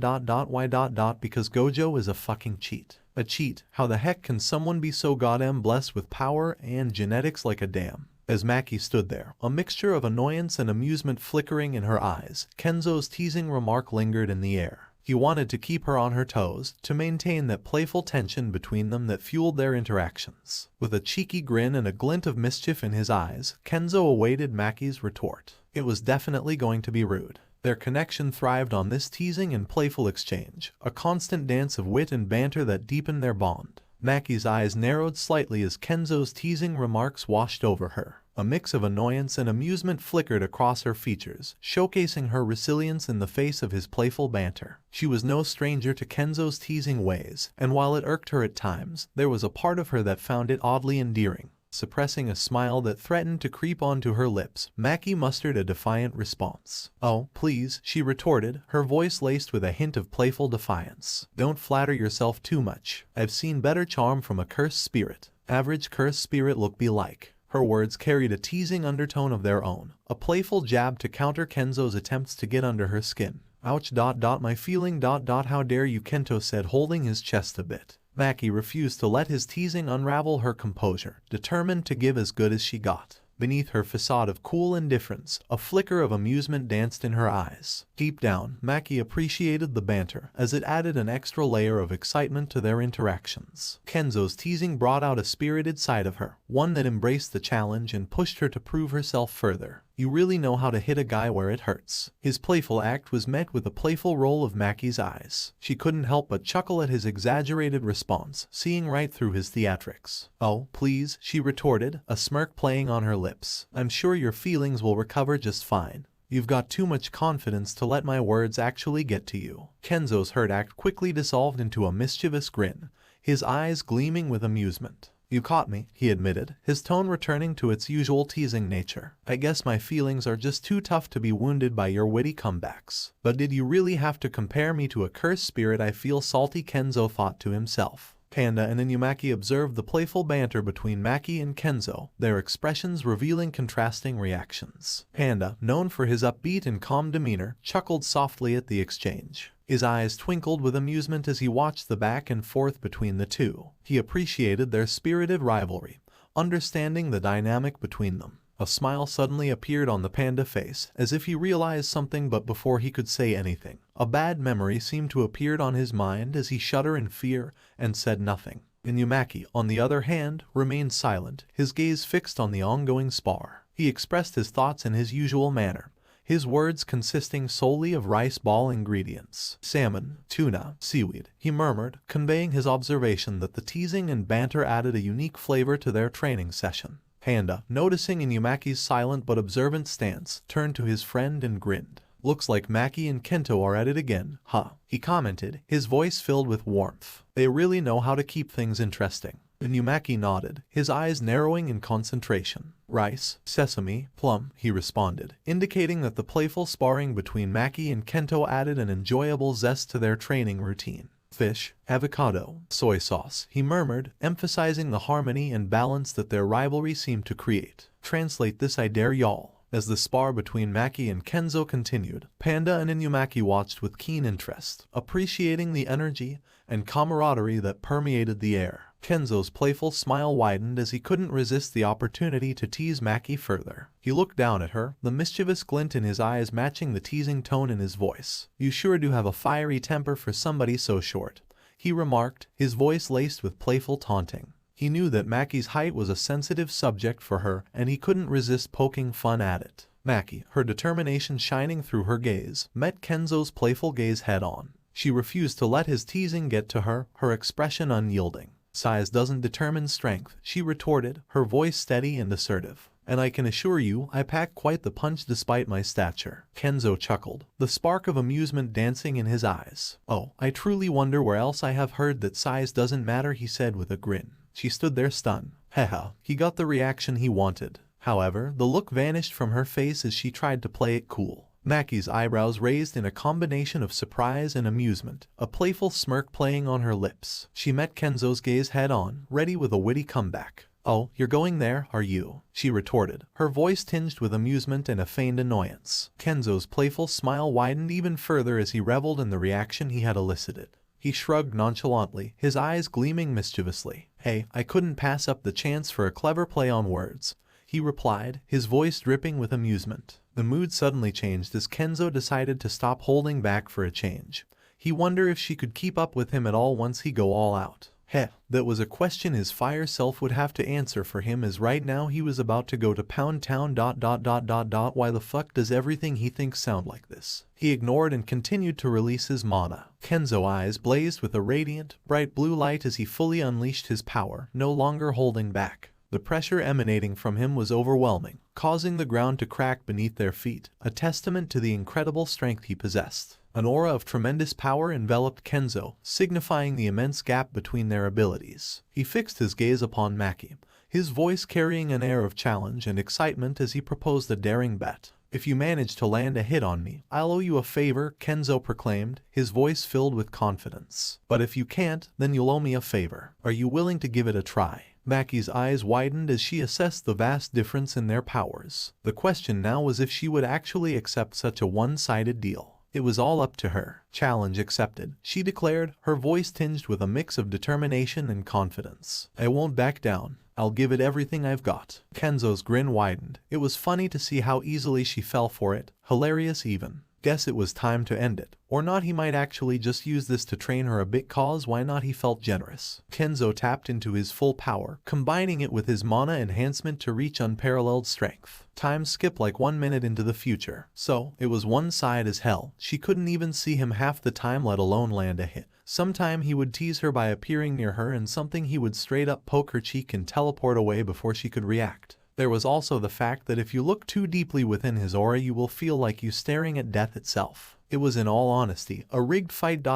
S2: Because Gojo is a fucking cheat. A cheat? How the heck can someone be so goddamn blessed with power and genetics like a damn? As Maki stood there, a mixture of annoyance and amusement flickering in her eyes, Kenzo's teasing remark lingered in the air. He wanted to keep her on her toes, to maintain that playful tension between them that fueled their interactions. With a cheeky grin and a glint of mischief in his eyes, Kenzo awaited Maki's retort. It was definitely going to be rude. Their connection thrived on this teasing and playful exchange, a constant dance of wit and banter that deepened their bond. Maki's eyes narrowed slightly as Kenzo's teasing remarks washed over her. A mix of annoyance and amusement flickered across her features, showcasing her resilience in the face of his playful banter. She was no stranger to Kenzo's teasing ways, and while it irked her at times, there was a part of her that found it oddly endearing. Suppressing a smile that threatened to creep onto her lips, Maki mustered a defiant response. "Oh, please," she retorted, her voice laced with a hint of playful defiance. "Don't flatter yourself too much. I've seen better charm from a cursed spirit. Average cursed spirit look be like." Her words carried a teasing undertone of their own, a playful jab to counter Kenzo's attempts to get under her skin. "Ouch. My feeling. How dare you," Kento said, holding his chest a bit. Maki refused to let his teasing unravel her composure, determined to give as good as she got. Beneath her facade of cool indifference, a flicker of amusement danced in her eyes. Deep down, Maki appreciated the banter, as it added an extra layer of excitement to their interactions. Kenzo's teasing brought out a spirited side of her, one that embraced the challenge and pushed her to prove herself further. "You really know how to hit a guy where it hurts." His playful act was met with a playful roll of Maki's eyes. She couldn't help but chuckle at his exaggerated response, seeing right through his theatrics. "Oh, please," she retorted, a smirk playing on her lips. "I'm sure your feelings will recover just fine. You've got too much confidence to let my words actually get to you." Kenzo's hurt act quickly dissolved into a mischievous grin, his eyes gleaming with amusement. "You caught me," he admitted, his tone returning to its usual teasing nature. "I guess my feelings are just too tough to be wounded by your witty comebacks. But did you really have to compare me to a cursed spirit? I feel salty," Kenzo thought to himself. Panda and Inumaki observed the playful banter between Maki and Kenzo, their expressions revealing contrasting reactions. Panda, known for his upbeat and calm demeanor, chuckled softly at the exchange. His eyes twinkled with amusement as he watched the back and forth between the two. He appreciated their spirited rivalry, understanding the dynamic between them. A smile suddenly appeared on the panda face, as if he realized something, but before he could say anything, a bad memory seemed to appear on his mind as he shuddered in fear and said nothing. Inumaki, on the other hand, remained silent, his gaze fixed on the ongoing spar. He expressed his thoughts in his usual manner, his words consisting solely of rice ball ingredients. "Salmon, tuna, seaweed," he murmured, conveying his observation that the teasing and banter added a unique flavor to their training session. Panda, noticing Inumaki's silent but observant stance, turned to his friend and grinned. "Looks like Maki and Kento are at it again, huh?" he commented, his voice filled with warmth. "They really know how to keep things interesting." Inumaki nodded, his eyes narrowing in concentration. "Rice, sesame, plum," he responded, indicating that the playful sparring between Maki and Kento added an enjoyable zest to their training routine. "Fish, avocado, soy sauce," he murmured, emphasizing the harmony and balance that their rivalry seemed to create. "Translate this, I dare y'all." As the spar between Maki and Kenzo continued, Panda and Inumaki watched with keen interest, appreciating the energy and camaraderie that permeated the air. Kenzo's playful smile widened as he couldn't resist the opportunity to tease Maki further. He looked down at her, the mischievous glint in his eyes matching the teasing tone in his voice. "You sure do have a fiery temper for somebody so short," he remarked, his voice laced with playful taunting. He knew that Maki's height was a sensitive subject for her, and he couldn't resist poking fun at it. Maki, her determination shining through her gaze, met Kenzo's playful gaze head-on. She refused to let his teasing get to her, her expression unyielding. "Size doesn't determine strength," she retorted, her voice steady and assertive. "And I can assure you, I pack quite the punch despite my stature." Kenzo chuckled, the spark of amusement dancing in his eyes. "Oh, I truly wonder where else I have heard that size doesn't matter," he said with a grin. She stood there stunned. Haha, he got the reaction he wanted. However, the look vanished from her face as she tried to play it cool. Maki's eyebrows raised in a combination of surprise and amusement, a playful smirk playing on her lips. She met Kenzo's gaze head-on, ready with a witty comeback. "Oh, you're going there, are you?" she retorted, her voice tinged with amusement and a feigned annoyance. Kenzo's playful smile widened even further as he reveled in the reaction he had elicited. He shrugged nonchalantly, his eyes gleaming mischievously. "Hey, I couldn't pass up the chance for a clever play on words," he replied, his voice dripping with amusement. The mood suddenly changed as Kenzo decided to stop holding back for a change. He wondered if she could keep up with him at all once he go all out. Heh, that was a question his fire self would have to answer for him, as right now he was about to go to Pound Town. Why the fuck does everything he thinks sound like this? He ignored and continued to release his mana. Kenzo's eyes blazed with a radiant, bright blue light as he fully unleashed his power, no longer holding back. The pressure emanating from him was overwhelming, causing the ground to crack beneath their feet, a testament to the incredible strength he possessed. An aura of tremendous power enveloped Kenzo, signifying the immense gap between their abilities. He fixed his gaze upon Maki, his voice carrying an air of challenge and excitement as he proposed a daring bet. "If you manage to land a hit on me, I'll owe you a favor," Kenzo proclaimed, his voice filled with confidence. "But if you can't, then you'll owe me a favor. Are you willing to give it a try?" Maki's eyes widened as she assessed the vast difference in their powers. The question now was if she would actually accept such a one-sided deal. It was all up to her. "Challenge accepted," she declared, her voice tinged with a mix of determination and confidence. "I won't back down. I'll give it everything I've got." Kenzo's grin widened. It was funny to see how easily she fell for it, hilarious even. Guess it was time to end it. Or not, he might actually just use this to train her a bit, cause why not, he felt generous. Kenzo tapped into his full power, combining it with his mana enhancement to reach unparalleled strength. Time skipped like 1 minute into the future. So, it was one side as hell. She couldn't even see him half the time, let alone land a hit. Sometime he would tease her by appearing near her, and something he would straight up poke her cheek and teleport away before she could react. There was also the fact that if you look too deeply within his aura, you will feel like you staring at death itself. It was, in all honesty, a rigged fight.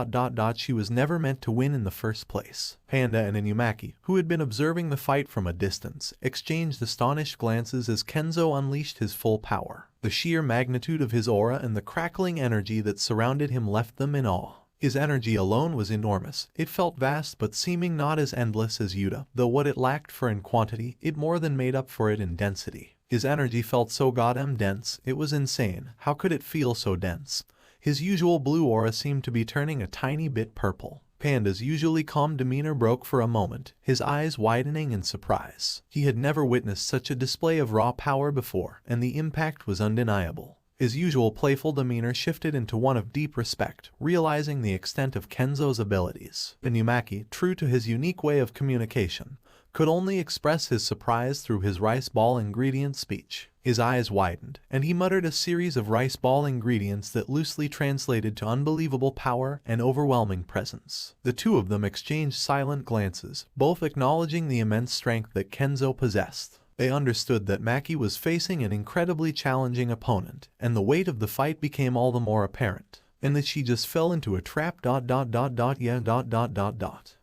S2: She was never meant to win in the first place. Panda and Inumaki, who had been observing the fight from a distance, exchanged astonished glances as Kenzo unleashed his full power. The sheer magnitude of his aura and the crackling energy that surrounded him left them in awe. His energy alone was enormous. It felt vast but seeming not as endless as Yuta, though what it lacked for in quantity, it more than made up for it in density. His energy felt so goddamn dense, it was insane. How could it feel so dense? His usual blue aura seemed to be turning a tiny bit purple. Panda's usually calm demeanor broke for a moment, his eyes widening in surprise. He had never witnessed such a display of raw power before, and the impact was undeniable. His usual playful demeanor shifted into one of deep respect, realizing the extent of Kenzo's abilities. Inumaki, true to his unique way of communication, could only express his surprise through his rice ball ingredient speech. His eyes widened, and he muttered a series of rice ball ingredients that loosely translated to unbelievable power and overwhelming presence. The two of them exchanged silent glances, both acknowledging the immense strength that Kenzo possessed. They understood that Maki was facing an incredibly challenging opponent, and the weight of the fight became all the more apparent, and that she just fell into a trap.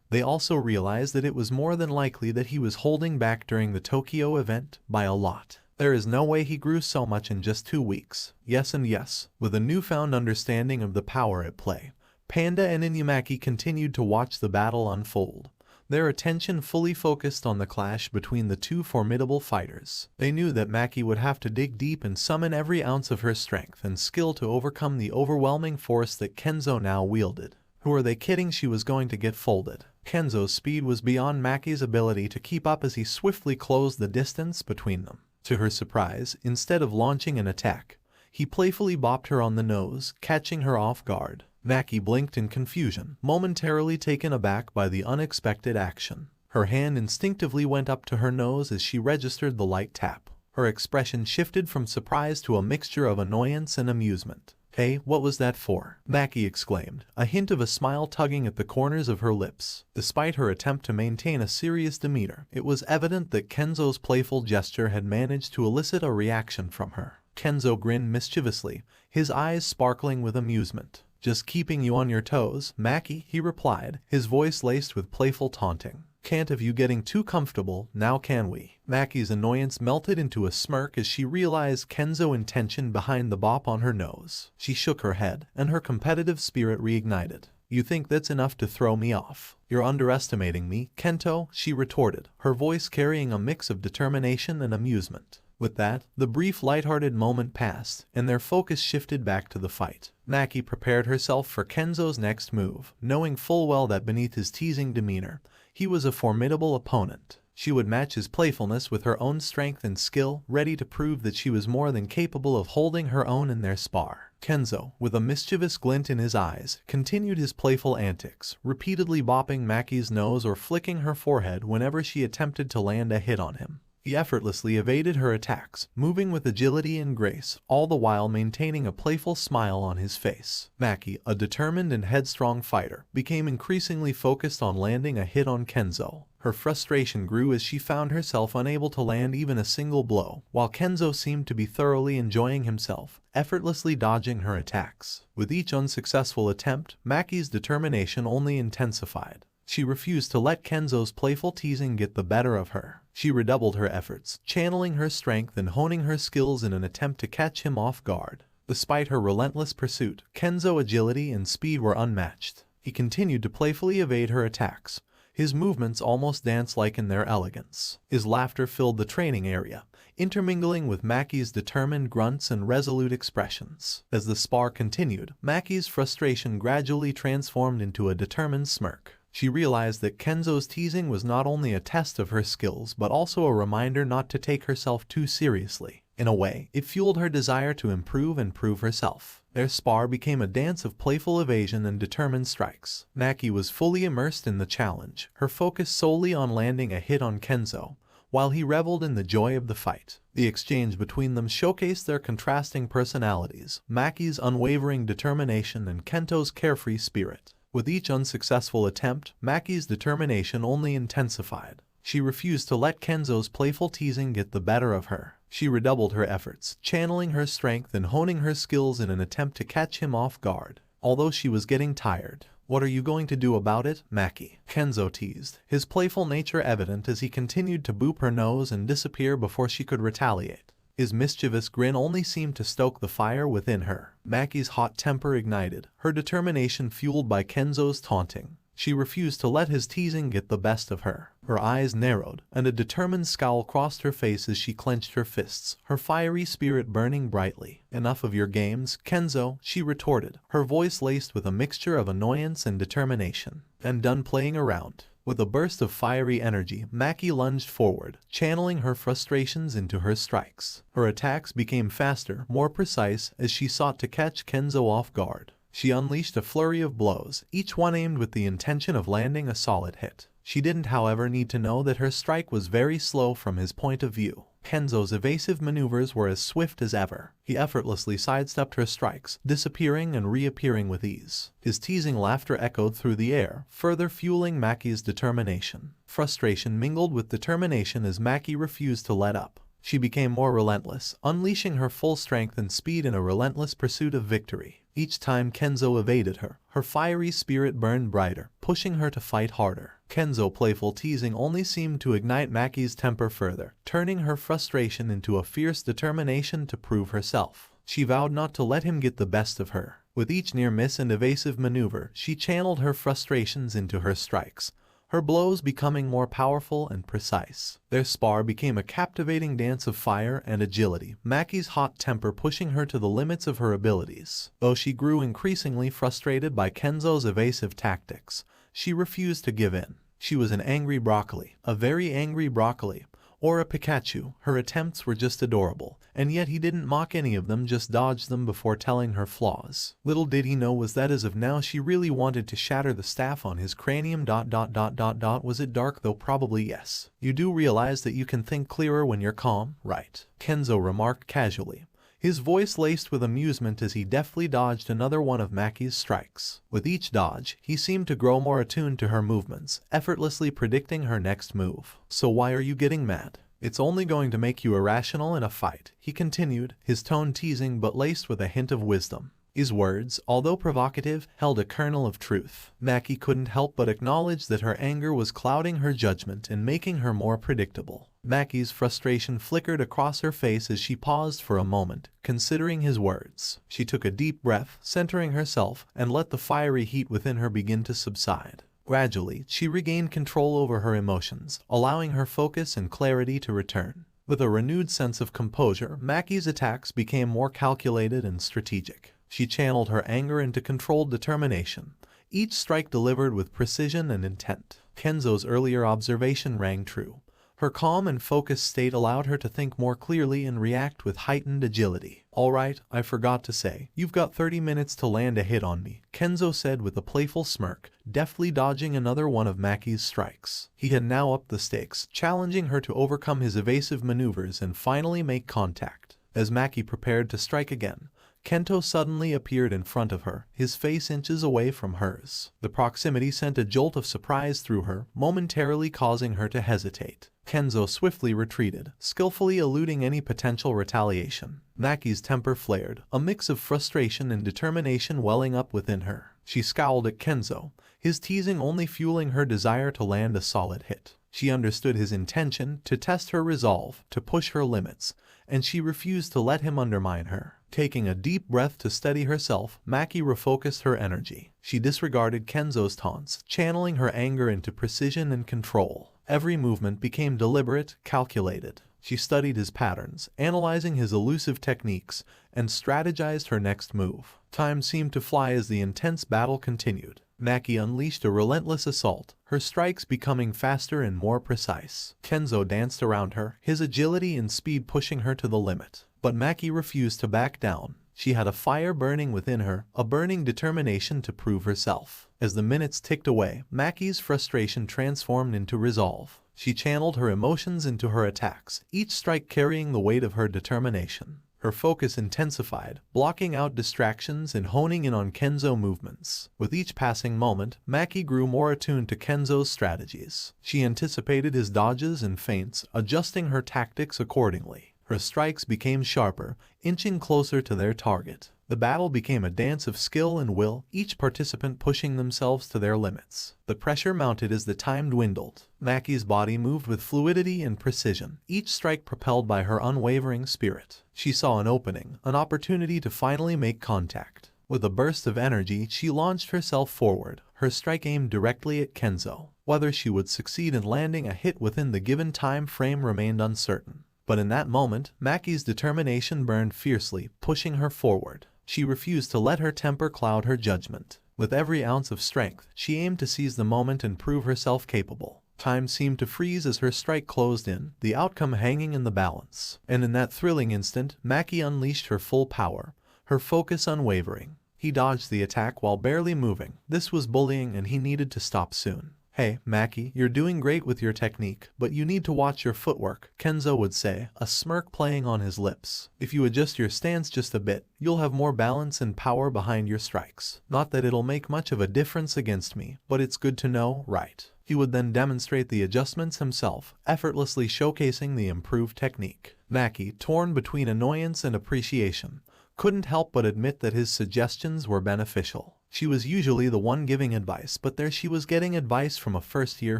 S2: They also realized that it was more than likely that he was holding back during the Tokyo event, by a lot. There is no way he grew so much in just 2 weeks. Yes and yes. With a newfound understanding of the power at play, Panda and Inumaki continued to watch the battle unfold, their attention fully focused on the clash between the two formidable fighters. They knew that Maki would have to dig deep and summon every ounce of her strength and skill to overcome the overwhelming force that Kenzo now wielded. Who are they kidding? She was going to get folded. Kenzo's speed was beyond Maki's ability to keep up as he swiftly closed the distance between them. To her surprise, instead of launching an attack, he playfully bopped her on the nose, catching her off guard. Maki blinked in confusion, momentarily taken aback by the unexpected action. Her hand instinctively went up to her nose as she registered the light tap. Her expression shifted from surprise to a mixture of annoyance and amusement. "Hey, what was that for?" Maki exclaimed, a hint of a smile tugging at the corners of her lips. Despite her attempt to maintain a serious demeanor, it was evident that Kenzo's playful gesture had managed to elicit a reaction from her. Kenzo grinned mischievously, his eyes sparkling with amusement. "Just keeping you on your toes, Maki," he replied, his voice laced with playful taunting. "Can't have you getting too comfortable, now can we?" Maki's annoyance melted into a smirk as she realized Kenzo's intention behind the bop on her nose. She shook her head, and her competitive spirit reignited. "You think that's enough to throw me off? You're underestimating me, Kento," she retorted, her voice carrying a mix of determination and amusement. With that, the brief lighthearted moment passed, and their focus shifted back to the fight. Maki prepared herself for Kenzo's next move, knowing full well that beneath his teasing demeanor, he was a formidable opponent. She would match his playfulness with her own strength and skill, ready to prove that she was more than capable of holding her own in their spar. Kenzo, with a mischievous glint in his eyes, continued his playful antics, repeatedly bopping Maki's nose or flicking her forehead whenever she attempted to land a hit on him. He effortlessly evaded her attacks, moving with agility and grace, all the while maintaining a playful smile on his face. Maki, a determined and headstrong fighter, became increasingly focused on landing a hit on Kenzo. Her frustration grew as she found herself unable to land even a single blow, while Kenzo seemed to be thoroughly enjoying himself, effortlessly dodging her attacks. With each unsuccessful attempt, Maki's determination only intensified. She refused to let Kenzo's playful teasing get the better of her. She redoubled her efforts, channeling her strength and honing her skills in an attempt to catch him off guard. Despite her relentless pursuit, Kenzo's agility and speed were unmatched. He continued to playfully evade her attacks, his movements almost dance-like in their elegance. His laughter filled the training area, intermingling with Maki's determined grunts and resolute expressions. As the spar continued, Maki's frustration gradually transformed into a determined smirk. She realized that Kenzo's teasing was not only a test of her skills but also a reminder not to take herself too seriously. In a way, it fueled her desire to improve and prove herself. Their spar became a dance of playful evasion and determined strikes. Maki was fully immersed in the challenge, her focus solely on landing a hit on Kenzo, while he reveled in the joy of the fight. The exchange between them showcased their contrasting personalities, Maki's unwavering determination and Kento's carefree spirit. With each unsuccessful attempt, Maki's determination only intensified. She refused to let Kenzo's playful teasing get the better of her. She redoubled her efforts, channeling her strength and honing her skills in an attempt to catch him off guard. Although she was getting tired, "What are you going to do about it, Maki?" Kenzo teased, his playful nature evident as he continued to boop her nose and disappear before she could retaliate. His mischievous grin only seemed to stoke the fire within her. Maki's hot temper ignited, her determination fueled by Kenzo's taunting. She refused to let his teasing get the best of her. Her eyes narrowed, and a determined scowl crossed her face as she clenched her fists, her fiery spirit burning brightly. "Enough of your games, Kenzo," she retorted, her voice laced with a mixture of annoyance and determination. "And done playing around." With a burst of fiery energy, Maki lunged forward, channeling her frustrations into her strikes. Her attacks became faster, more precise, as she sought to catch Kenzo off guard. She unleashed a flurry of blows, each one aimed with the intention of landing a solid hit. She didn't, however, need to know that her strike was very slow from his point of view. Kenzo's evasive maneuvers were as swift as ever. He effortlessly sidestepped her strikes, disappearing and reappearing with ease. His teasing laughter echoed through the air, further fueling Maki's determination. Frustration mingled with determination as Maki refused to let up. She became more relentless, unleashing her full strength and speed in a relentless pursuit of victory. Each time Kenzo evaded her, her fiery spirit burned brighter, pushing her to fight harder. Kenzo's playful teasing only seemed to ignite Maki's temper further, turning her frustration into a fierce determination to prove herself. She vowed not to let him get the best of her. With each near miss and evasive maneuver, she channeled her frustrations into her strikes, her blows becoming more powerful and precise. Their spar became a captivating dance of fire and agility, Maki's hot temper pushing her to the limits of her abilities. Though she grew increasingly frustrated by Kenzo's evasive tactics, she refused to give in. She was an angry broccoli, a very angry broccoli, or a Pikachu. Her attempts were just adorable, and yet he didn't mock any of them, just dodged them before telling her flaws. Little did he know was that as of now she really wanted to shatter the staff on his cranium. Was it dark though? Probably yes. "You do realize that you can think clearer when you're calm, right?" Kenzo remarked casually, his voice laced with amusement as he deftly dodged another one of Maki's strikes. With each dodge, he seemed to grow more attuned to her movements, effortlessly predicting her next move. "So why are you getting mad? It's only going to make you irrational in a fight," he continued, his tone teasing but laced with a hint of wisdom. His words, although provocative, held a kernel of truth. Maki couldn't help but acknowledge that her anger was clouding her judgment and making her more predictable. Maki's frustration flickered across her face as she paused for a moment, considering his words. She took a deep breath, centering herself, and let the fiery heat within her begin to subside. Gradually, she regained control over her emotions, allowing her focus and clarity to return. With a renewed sense of composure, Maki's attacks became more calculated and strategic. She channeled her anger into controlled determination, each strike delivered with precision and intent. Kenzo's earlier observation rang true. Her calm and focused state allowed her to think more clearly and react with heightened agility. "Alright, I forgot to say, you've got 30 minutes to land a hit on me," Kenzo said with a playful smirk, deftly dodging another one of Maki's strikes. He had now upped the stakes, challenging her to overcome his evasive maneuvers and finally make contact. As Maki prepared to strike again, Kento suddenly appeared in front of her, his face inches away from hers. The proximity sent a jolt of surprise through her, momentarily causing her to hesitate. Kenzo swiftly retreated, skillfully eluding any potential retaliation. Maki's temper flared, a mix of frustration and determination welling up within her. She scowled at Kenzo, his teasing only fueling her desire to land a solid hit. She understood his intention, to test her resolve, to push her limits, and she refused to let him undermine her. Taking a deep breath to steady herself, Maki refocused her energy. She disregarded Kenzo's taunts, channeling her anger into precision and control. Every movement became deliberate, calculated. She studied his patterns, analyzing his elusive techniques, and strategized her next move. Time seemed to fly as the intense battle continued. Maki unleashed a relentless assault, her strikes becoming faster and more precise. Kenzo danced around her, his agility and speed pushing her to the limit. But Maki refused to back down. She had a fire burning within her, a burning determination to prove herself. As the minutes ticked away, Maki's frustration transformed into resolve. She channeled her emotions into her attacks, each strike carrying the weight of her determination. Her focus intensified, blocking out distractions and honing in on Kenzo movements. With each passing moment, Maki grew more attuned to Kenzo's strategies. She anticipated his dodges and feints, adjusting her tactics accordingly. Her strikes became sharper, inching closer to their target. The battle became a dance of skill and will, each participant pushing themselves to their limits. The pressure mounted as the time dwindled. Maki's body moved with fluidity and precision, each strike propelled by her unwavering spirit. She saw an opening, an opportunity to finally make contact. With a burst of energy, she launched herself forward, her strike aimed directly at Kenzo. Whether she would succeed in landing a hit within the given time frame remained uncertain. But in that moment, Maki's determination burned fiercely, pushing her forward. She refused to let her temper cloud her judgment. With every ounce of strength, she aimed to seize the moment and prove herself capable. Time seemed to freeze as her strike closed in, the outcome hanging in the balance. And in that thrilling instant, Maki unleashed her full power, her focus unwavering. He dodged the attack while barely moving. This was bullying and he needed to stop soon. "Hey, Maki, you're doing great with your technique, but you need to watch your footwork," Kenzo would say, a smirk playing on his lips. "If you adjust your stance just a bit, you'll have more balance and power behind your strikes. Not that it'll make much of a difference against me, but it's good to know, right?" He would then demonstrate the adjustments himself, effortlessly showcasing the improved technique. Maki, torn between annoyance and appreciation, couldn't help but admit that his suggestions were beneficial. She was usually the one giving advice, but there she was getting advice from a first year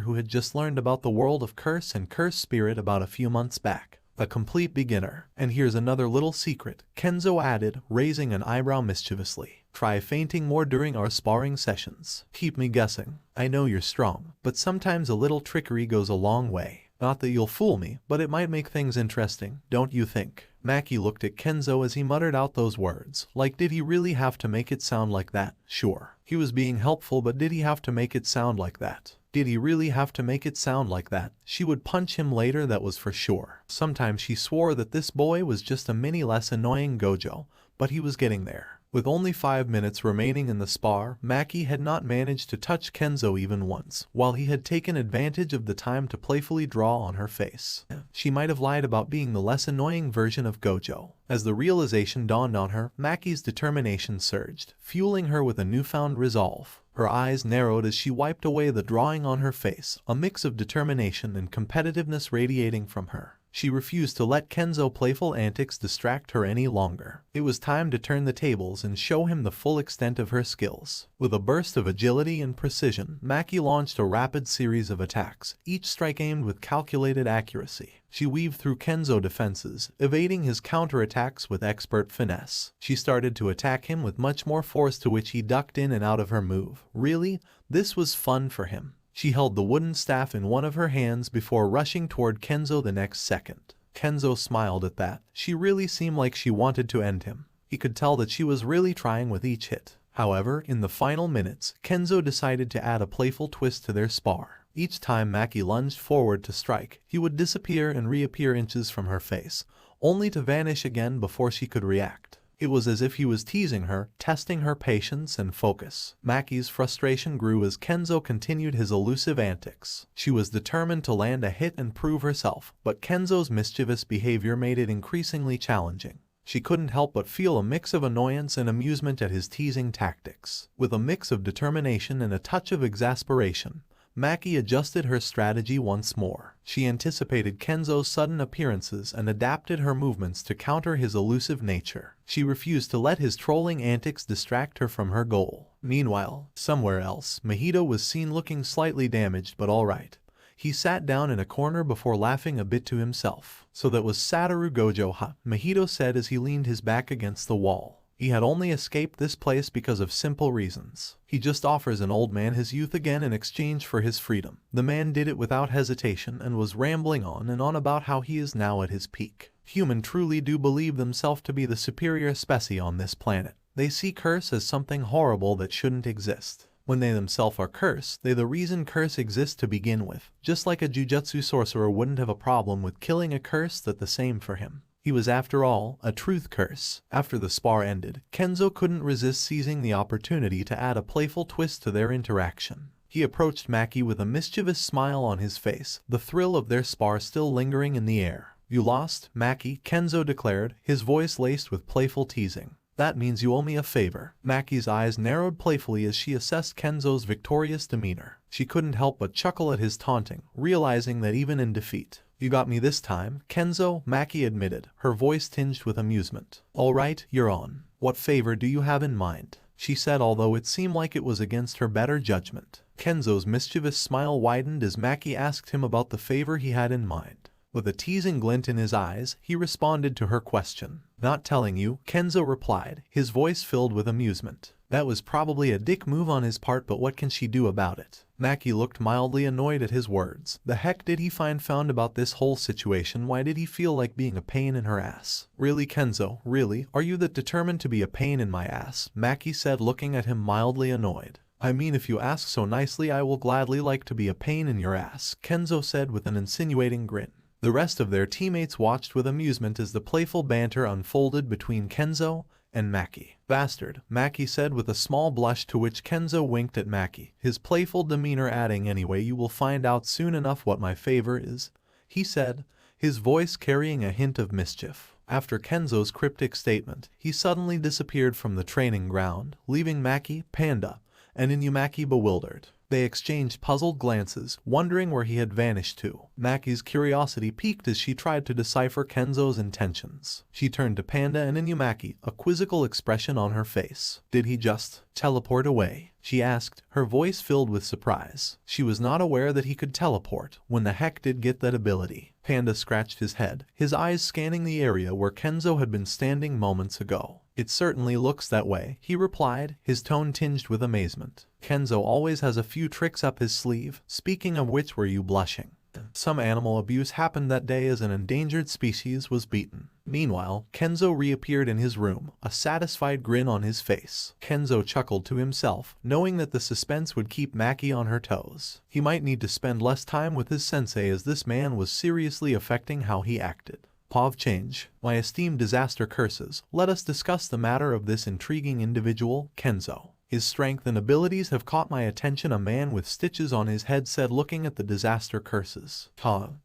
S2: who had just learned about the world of curse and curse spirit about a few months back. A complete beginner. "And here's another little secret," Kenzo added, raising an eyebrow mischievously. "Try fainting more during our sparring sessions. Keep me guessing. I know you're strong, but sometimes a little trickery goes a long way. Not that you'll fool me, but it might make things interesting, don't you think?" Maki looked at Kenzo as he muttered out those words. Like, did he really have to make it sound like that? Sure. He was being helpful, but did he have to make it sound like that? Did he really have to make it sound like that? She would punch him later, that was for sure. Sometimes she swore that this boy was just a mini less annoying Gojo, but he was getting there. With only 5 minutes remaining in the spar, Maki had not managed to touch Kenzo even once, while he had taken advantage of the time to playfully draw on her face. She might have lied about being the less annoying version of Gojo. As the realization dawned on her, Maki's determination surged, fueling her with a newfound resolve. Her eyes narrowed as she wiped away the drawing on her face, a mix of determination and competitiveness radiating from her. She refused to let Kenzo's playful antics distract her any longer. It was time to turn the tables and show him the full extent of her skills. With a burst of agility and precision, Maki launched a rapid series of attacks, each strike aimed with calculated accuracy. She weaved through Kenzo's defenses, evading his counterattacks with expert finesse. She started to attack him with much more force, to which he ducked in and out of her move. Really? This was fun for him. She held the wooden staff in one of her hands before rushing toward Kenzo the next second. Kenzo smiled at that. She really seemed like she wanted to end him. He could tell that she was really trying with each hit. However, in the final minutes, Kenzo decided to add a playful twist to their spar. Each time Maki lunged forward to strike, he would disappear and reappear inches from her face, only to vanish again before she could react. It was as if he was teasing her, testing her patience and focus. Maki's frustration grew as Kenzo continued his elusive antics. She was determined to land a hit and prove herself, but Kenzo's mischievous behavior made it increasingly challenging. She couldn't help but feel a mix of annoyance and amusement at his teasing tactics. With a mix of determination and a touch of exasperation, Maki adjusted her strategy once more. She anticipated Kenzo's sudden appearances and adapted her movements to counter his elusive nature. She refused to let his trolling antics distract her from her goal. Meanwhile, somewhere else, Mahito was seen looking slightly damaged but alright. He sat down in a corner before laughing a bit to himself. "So that was Satoru Gojo, huh?" Mahito said as he leaned his back against the wall. He had only escaped this place because of simple reasons. He just offers an old man his youth again in exchange for his freedom. The man did it without hesitation and was rambling on and on about how he is now at his peak. Human truly do believe themselves to be the superior species on this planet. They see curse as something horrible that shouldn't exist. When they themselves are cursed, they the reason curse exists to begin with. Just like a Jujutsu sorcerer wouldn't have a problem with killing a curse that the same for him. He was, after all, a truth curse. After the spar ended, Kenzo couldn't resist seizing the opportunity to add a playful twist to their interaction. He approached Maki with a mischievous smile on his face, the thrill of their spar still lingering in the air. "You lost, Maki," Kenzo declared, his voice laced with playful teasing. "That means you owe me a favor." Maki's eyes narrowed playfully as she assessed Kenzo's victorious demeanor. She couldn't help but chuckle at his taunting, realizing that even in defeat, "You got me this time, Kenzo," Maki admitted, her voice tinged with amusement. "All right, you're on. What favor do you have in mind?" she said, although it seemed like it was against her better judgment. Kenzo's mischievous smile widened as Maki asked him about the favor he had in mind. With a teasing glint in his eyes, he responded to her question. "Not telling you," Kenzo replied, his voice filled with amusement. That was probably a dick move on his part, but what can she do about it? Maki looked mildly annoyed at his words. The heck did he found about this whole situation? Why did he feel like being a pain in her ass? "Really, Kenzo, really? Are you that determined to be a pain in my ass?" Maki said, looking at him mildly annoyed. "I mean, if you ask so nicely, I will gladly like to be a pain in your ass," Kenzo said with an insinuating grin. The rest of their teammates watched with amusement as the playful banter unfolded between Kenzo and Maki. "Bastard," Maki said with a small blush, to which Kenzo winked at Maki, his playful demeanor adding, "Anyway, you will find out soon enough what my favor is," he said, his voice carrying a hint of mischief. After Kenzo's cryptic statement, he suddenly disappeared from the training ground, leaving Maki, Panda, and Inumaki bewildered. They exchanged puzzled glances, wondering where he had vanished to. Maki's curiosity piqued as she tried to decipher Kenzo's intentions. She turned to Panda and Inumaki, a quizzical expression on her face. "Did he just teleport away?" she asked, her voice filled with surprise. She was not aware that he could teleport. When the heck did get that ability? Panda scratched his head, his eyes scanning the area where Kenzo had been standing moments ago. "It certainly looks that way," he replied, his tone tinged with amazement. "Kenzo always has a few tricks up his sleeve. Speaking of which, were you blushing? Some animal abuse happened that day as an endangered species was beaten." Meanwhile, Kenzo reappeared in his room, a satisfied grin on his face. Kenzo chuckled to himself, knowing that the suspense would keep Maki on her toes. He might need to spend less time with his sensei, as this man was seriously affecting how he acted. "Pov change, my esteemed disaster curses, let us discuss the matter of this intriguing individual, Kenzo. His strength and abilities have caught my attention," a man with stitches on his head said, looking at the disaster curses.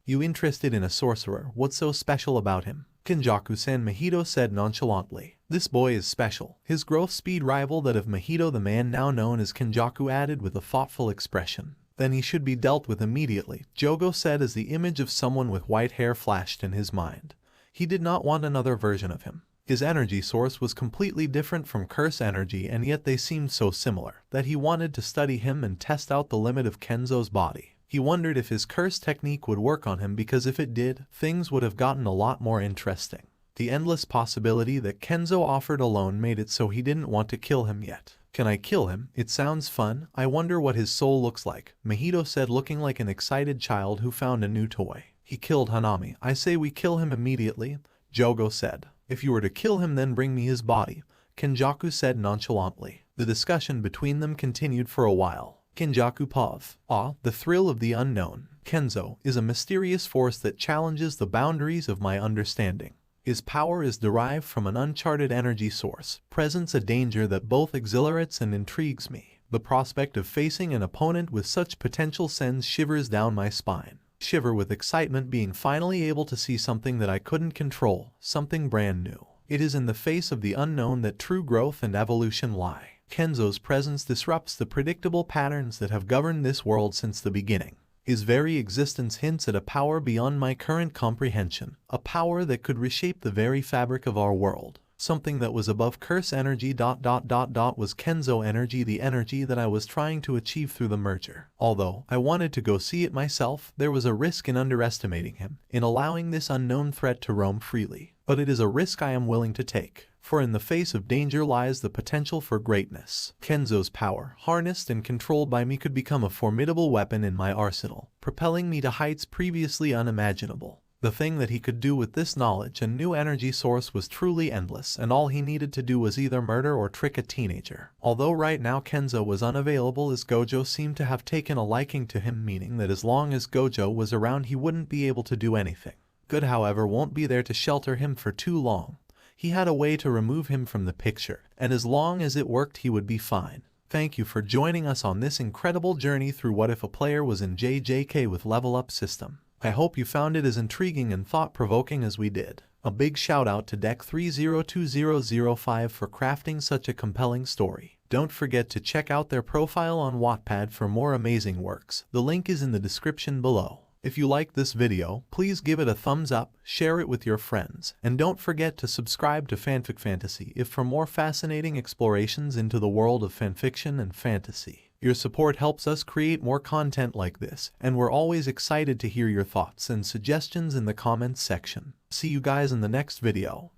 S2: You interested in a sorcerer? What's so special about him?" Kenjaku-san, Mahito said nonchalantly. "This boy is special. His growth speed rival that of Mahito, the man now known as Kenjaku added with a thoughtful expression. "Then he should be dealt with immediately," Jogo said as the image of someone with white hair flashed in his mind. He did not want another version of him. His energy source was completely different from curse energy, and yet they seemed so similar that he wanted to study him and test out the limit of Kenzo's body. He wondered if his curse technique would work on him, because if it did, things would have gotten a lot more interesting. The endless possibility that Kenzo offered alone made it so he didn't want to kill him yet. "Can I kill him? It sounds fun. I wonder what his soul looks like," Mahito said, looking like an excited child who found a new toy. "He killed Hanami. I say we kill him immediately," Jogo said. "If you were to kill him, then bring me his body," Kenjaku said nonchalantly. The discussion between them continued for a while. Kinjaku Pov. The thrill of the unknown. Kenzo is a mysterious force that challenges the boundaries of my understanding. His power is derived from an uncharted energy source, presents a danger that both exhilarates and intrigues me. The prospect of facing an opponent with such potential sends shivers down my spine. Shiver with excitement being finally able to see something that I couldn't control, something brand new. It is in the face of the unknown that true growth and evolution lie. Kenzo's presence disrupts the predictable patterns that have governed this world since the beginning. His very existence hints at a power beyond my current comprehension, a power that could reshape the very fabric of our world. Something that was above curse energy. Was Kenzo energy the energy that I was trying to achieve through the merger? Although I wanted to go see it myself, there was a risk in underestimating him, in allowing this unknown threat to roam freely. But it is a risk I am willing to take, for in the face of danger lies the potential for greatness. Kenzo's power, harnessed and controlled by me, could become a formidable weapon in my arsenal, propelling me to heights previously unimaginable. The thing that he could do with this knowledge and new energy source was truly endless, and all he needed to do was either murder or trick a teenager. Although right now Kenzo was unavailable, as Gojo seemed to have taken a liking to him, meaning that as long as Gojo was around he wouldn't be able to do anything. Good, however, won't be there to shelter him for too long. He had a way to remove him from the picture, and as long as it worked he would be fine. Thank you for joining us on this incredible journey through What If a Player Was in JJK with Level Up System. I hope you found it as intriguing and thought-provoking as we did. A big shout out to Deck 302005 for crafting such a compelling story. Don't forget to check out their profile on Wattpad for more amazing works. The link is in the description below. If you liked this video, please give it a thumbs up, share it with your friends, and don't forget to subscribe to Fanfic Fantasy for more fascinating explorations into the world of fanfiction and fantasy. Your support helps us create more content like this, and we're always excited to hear your thoughts and suggestions in the comments section. See you guys in the next video.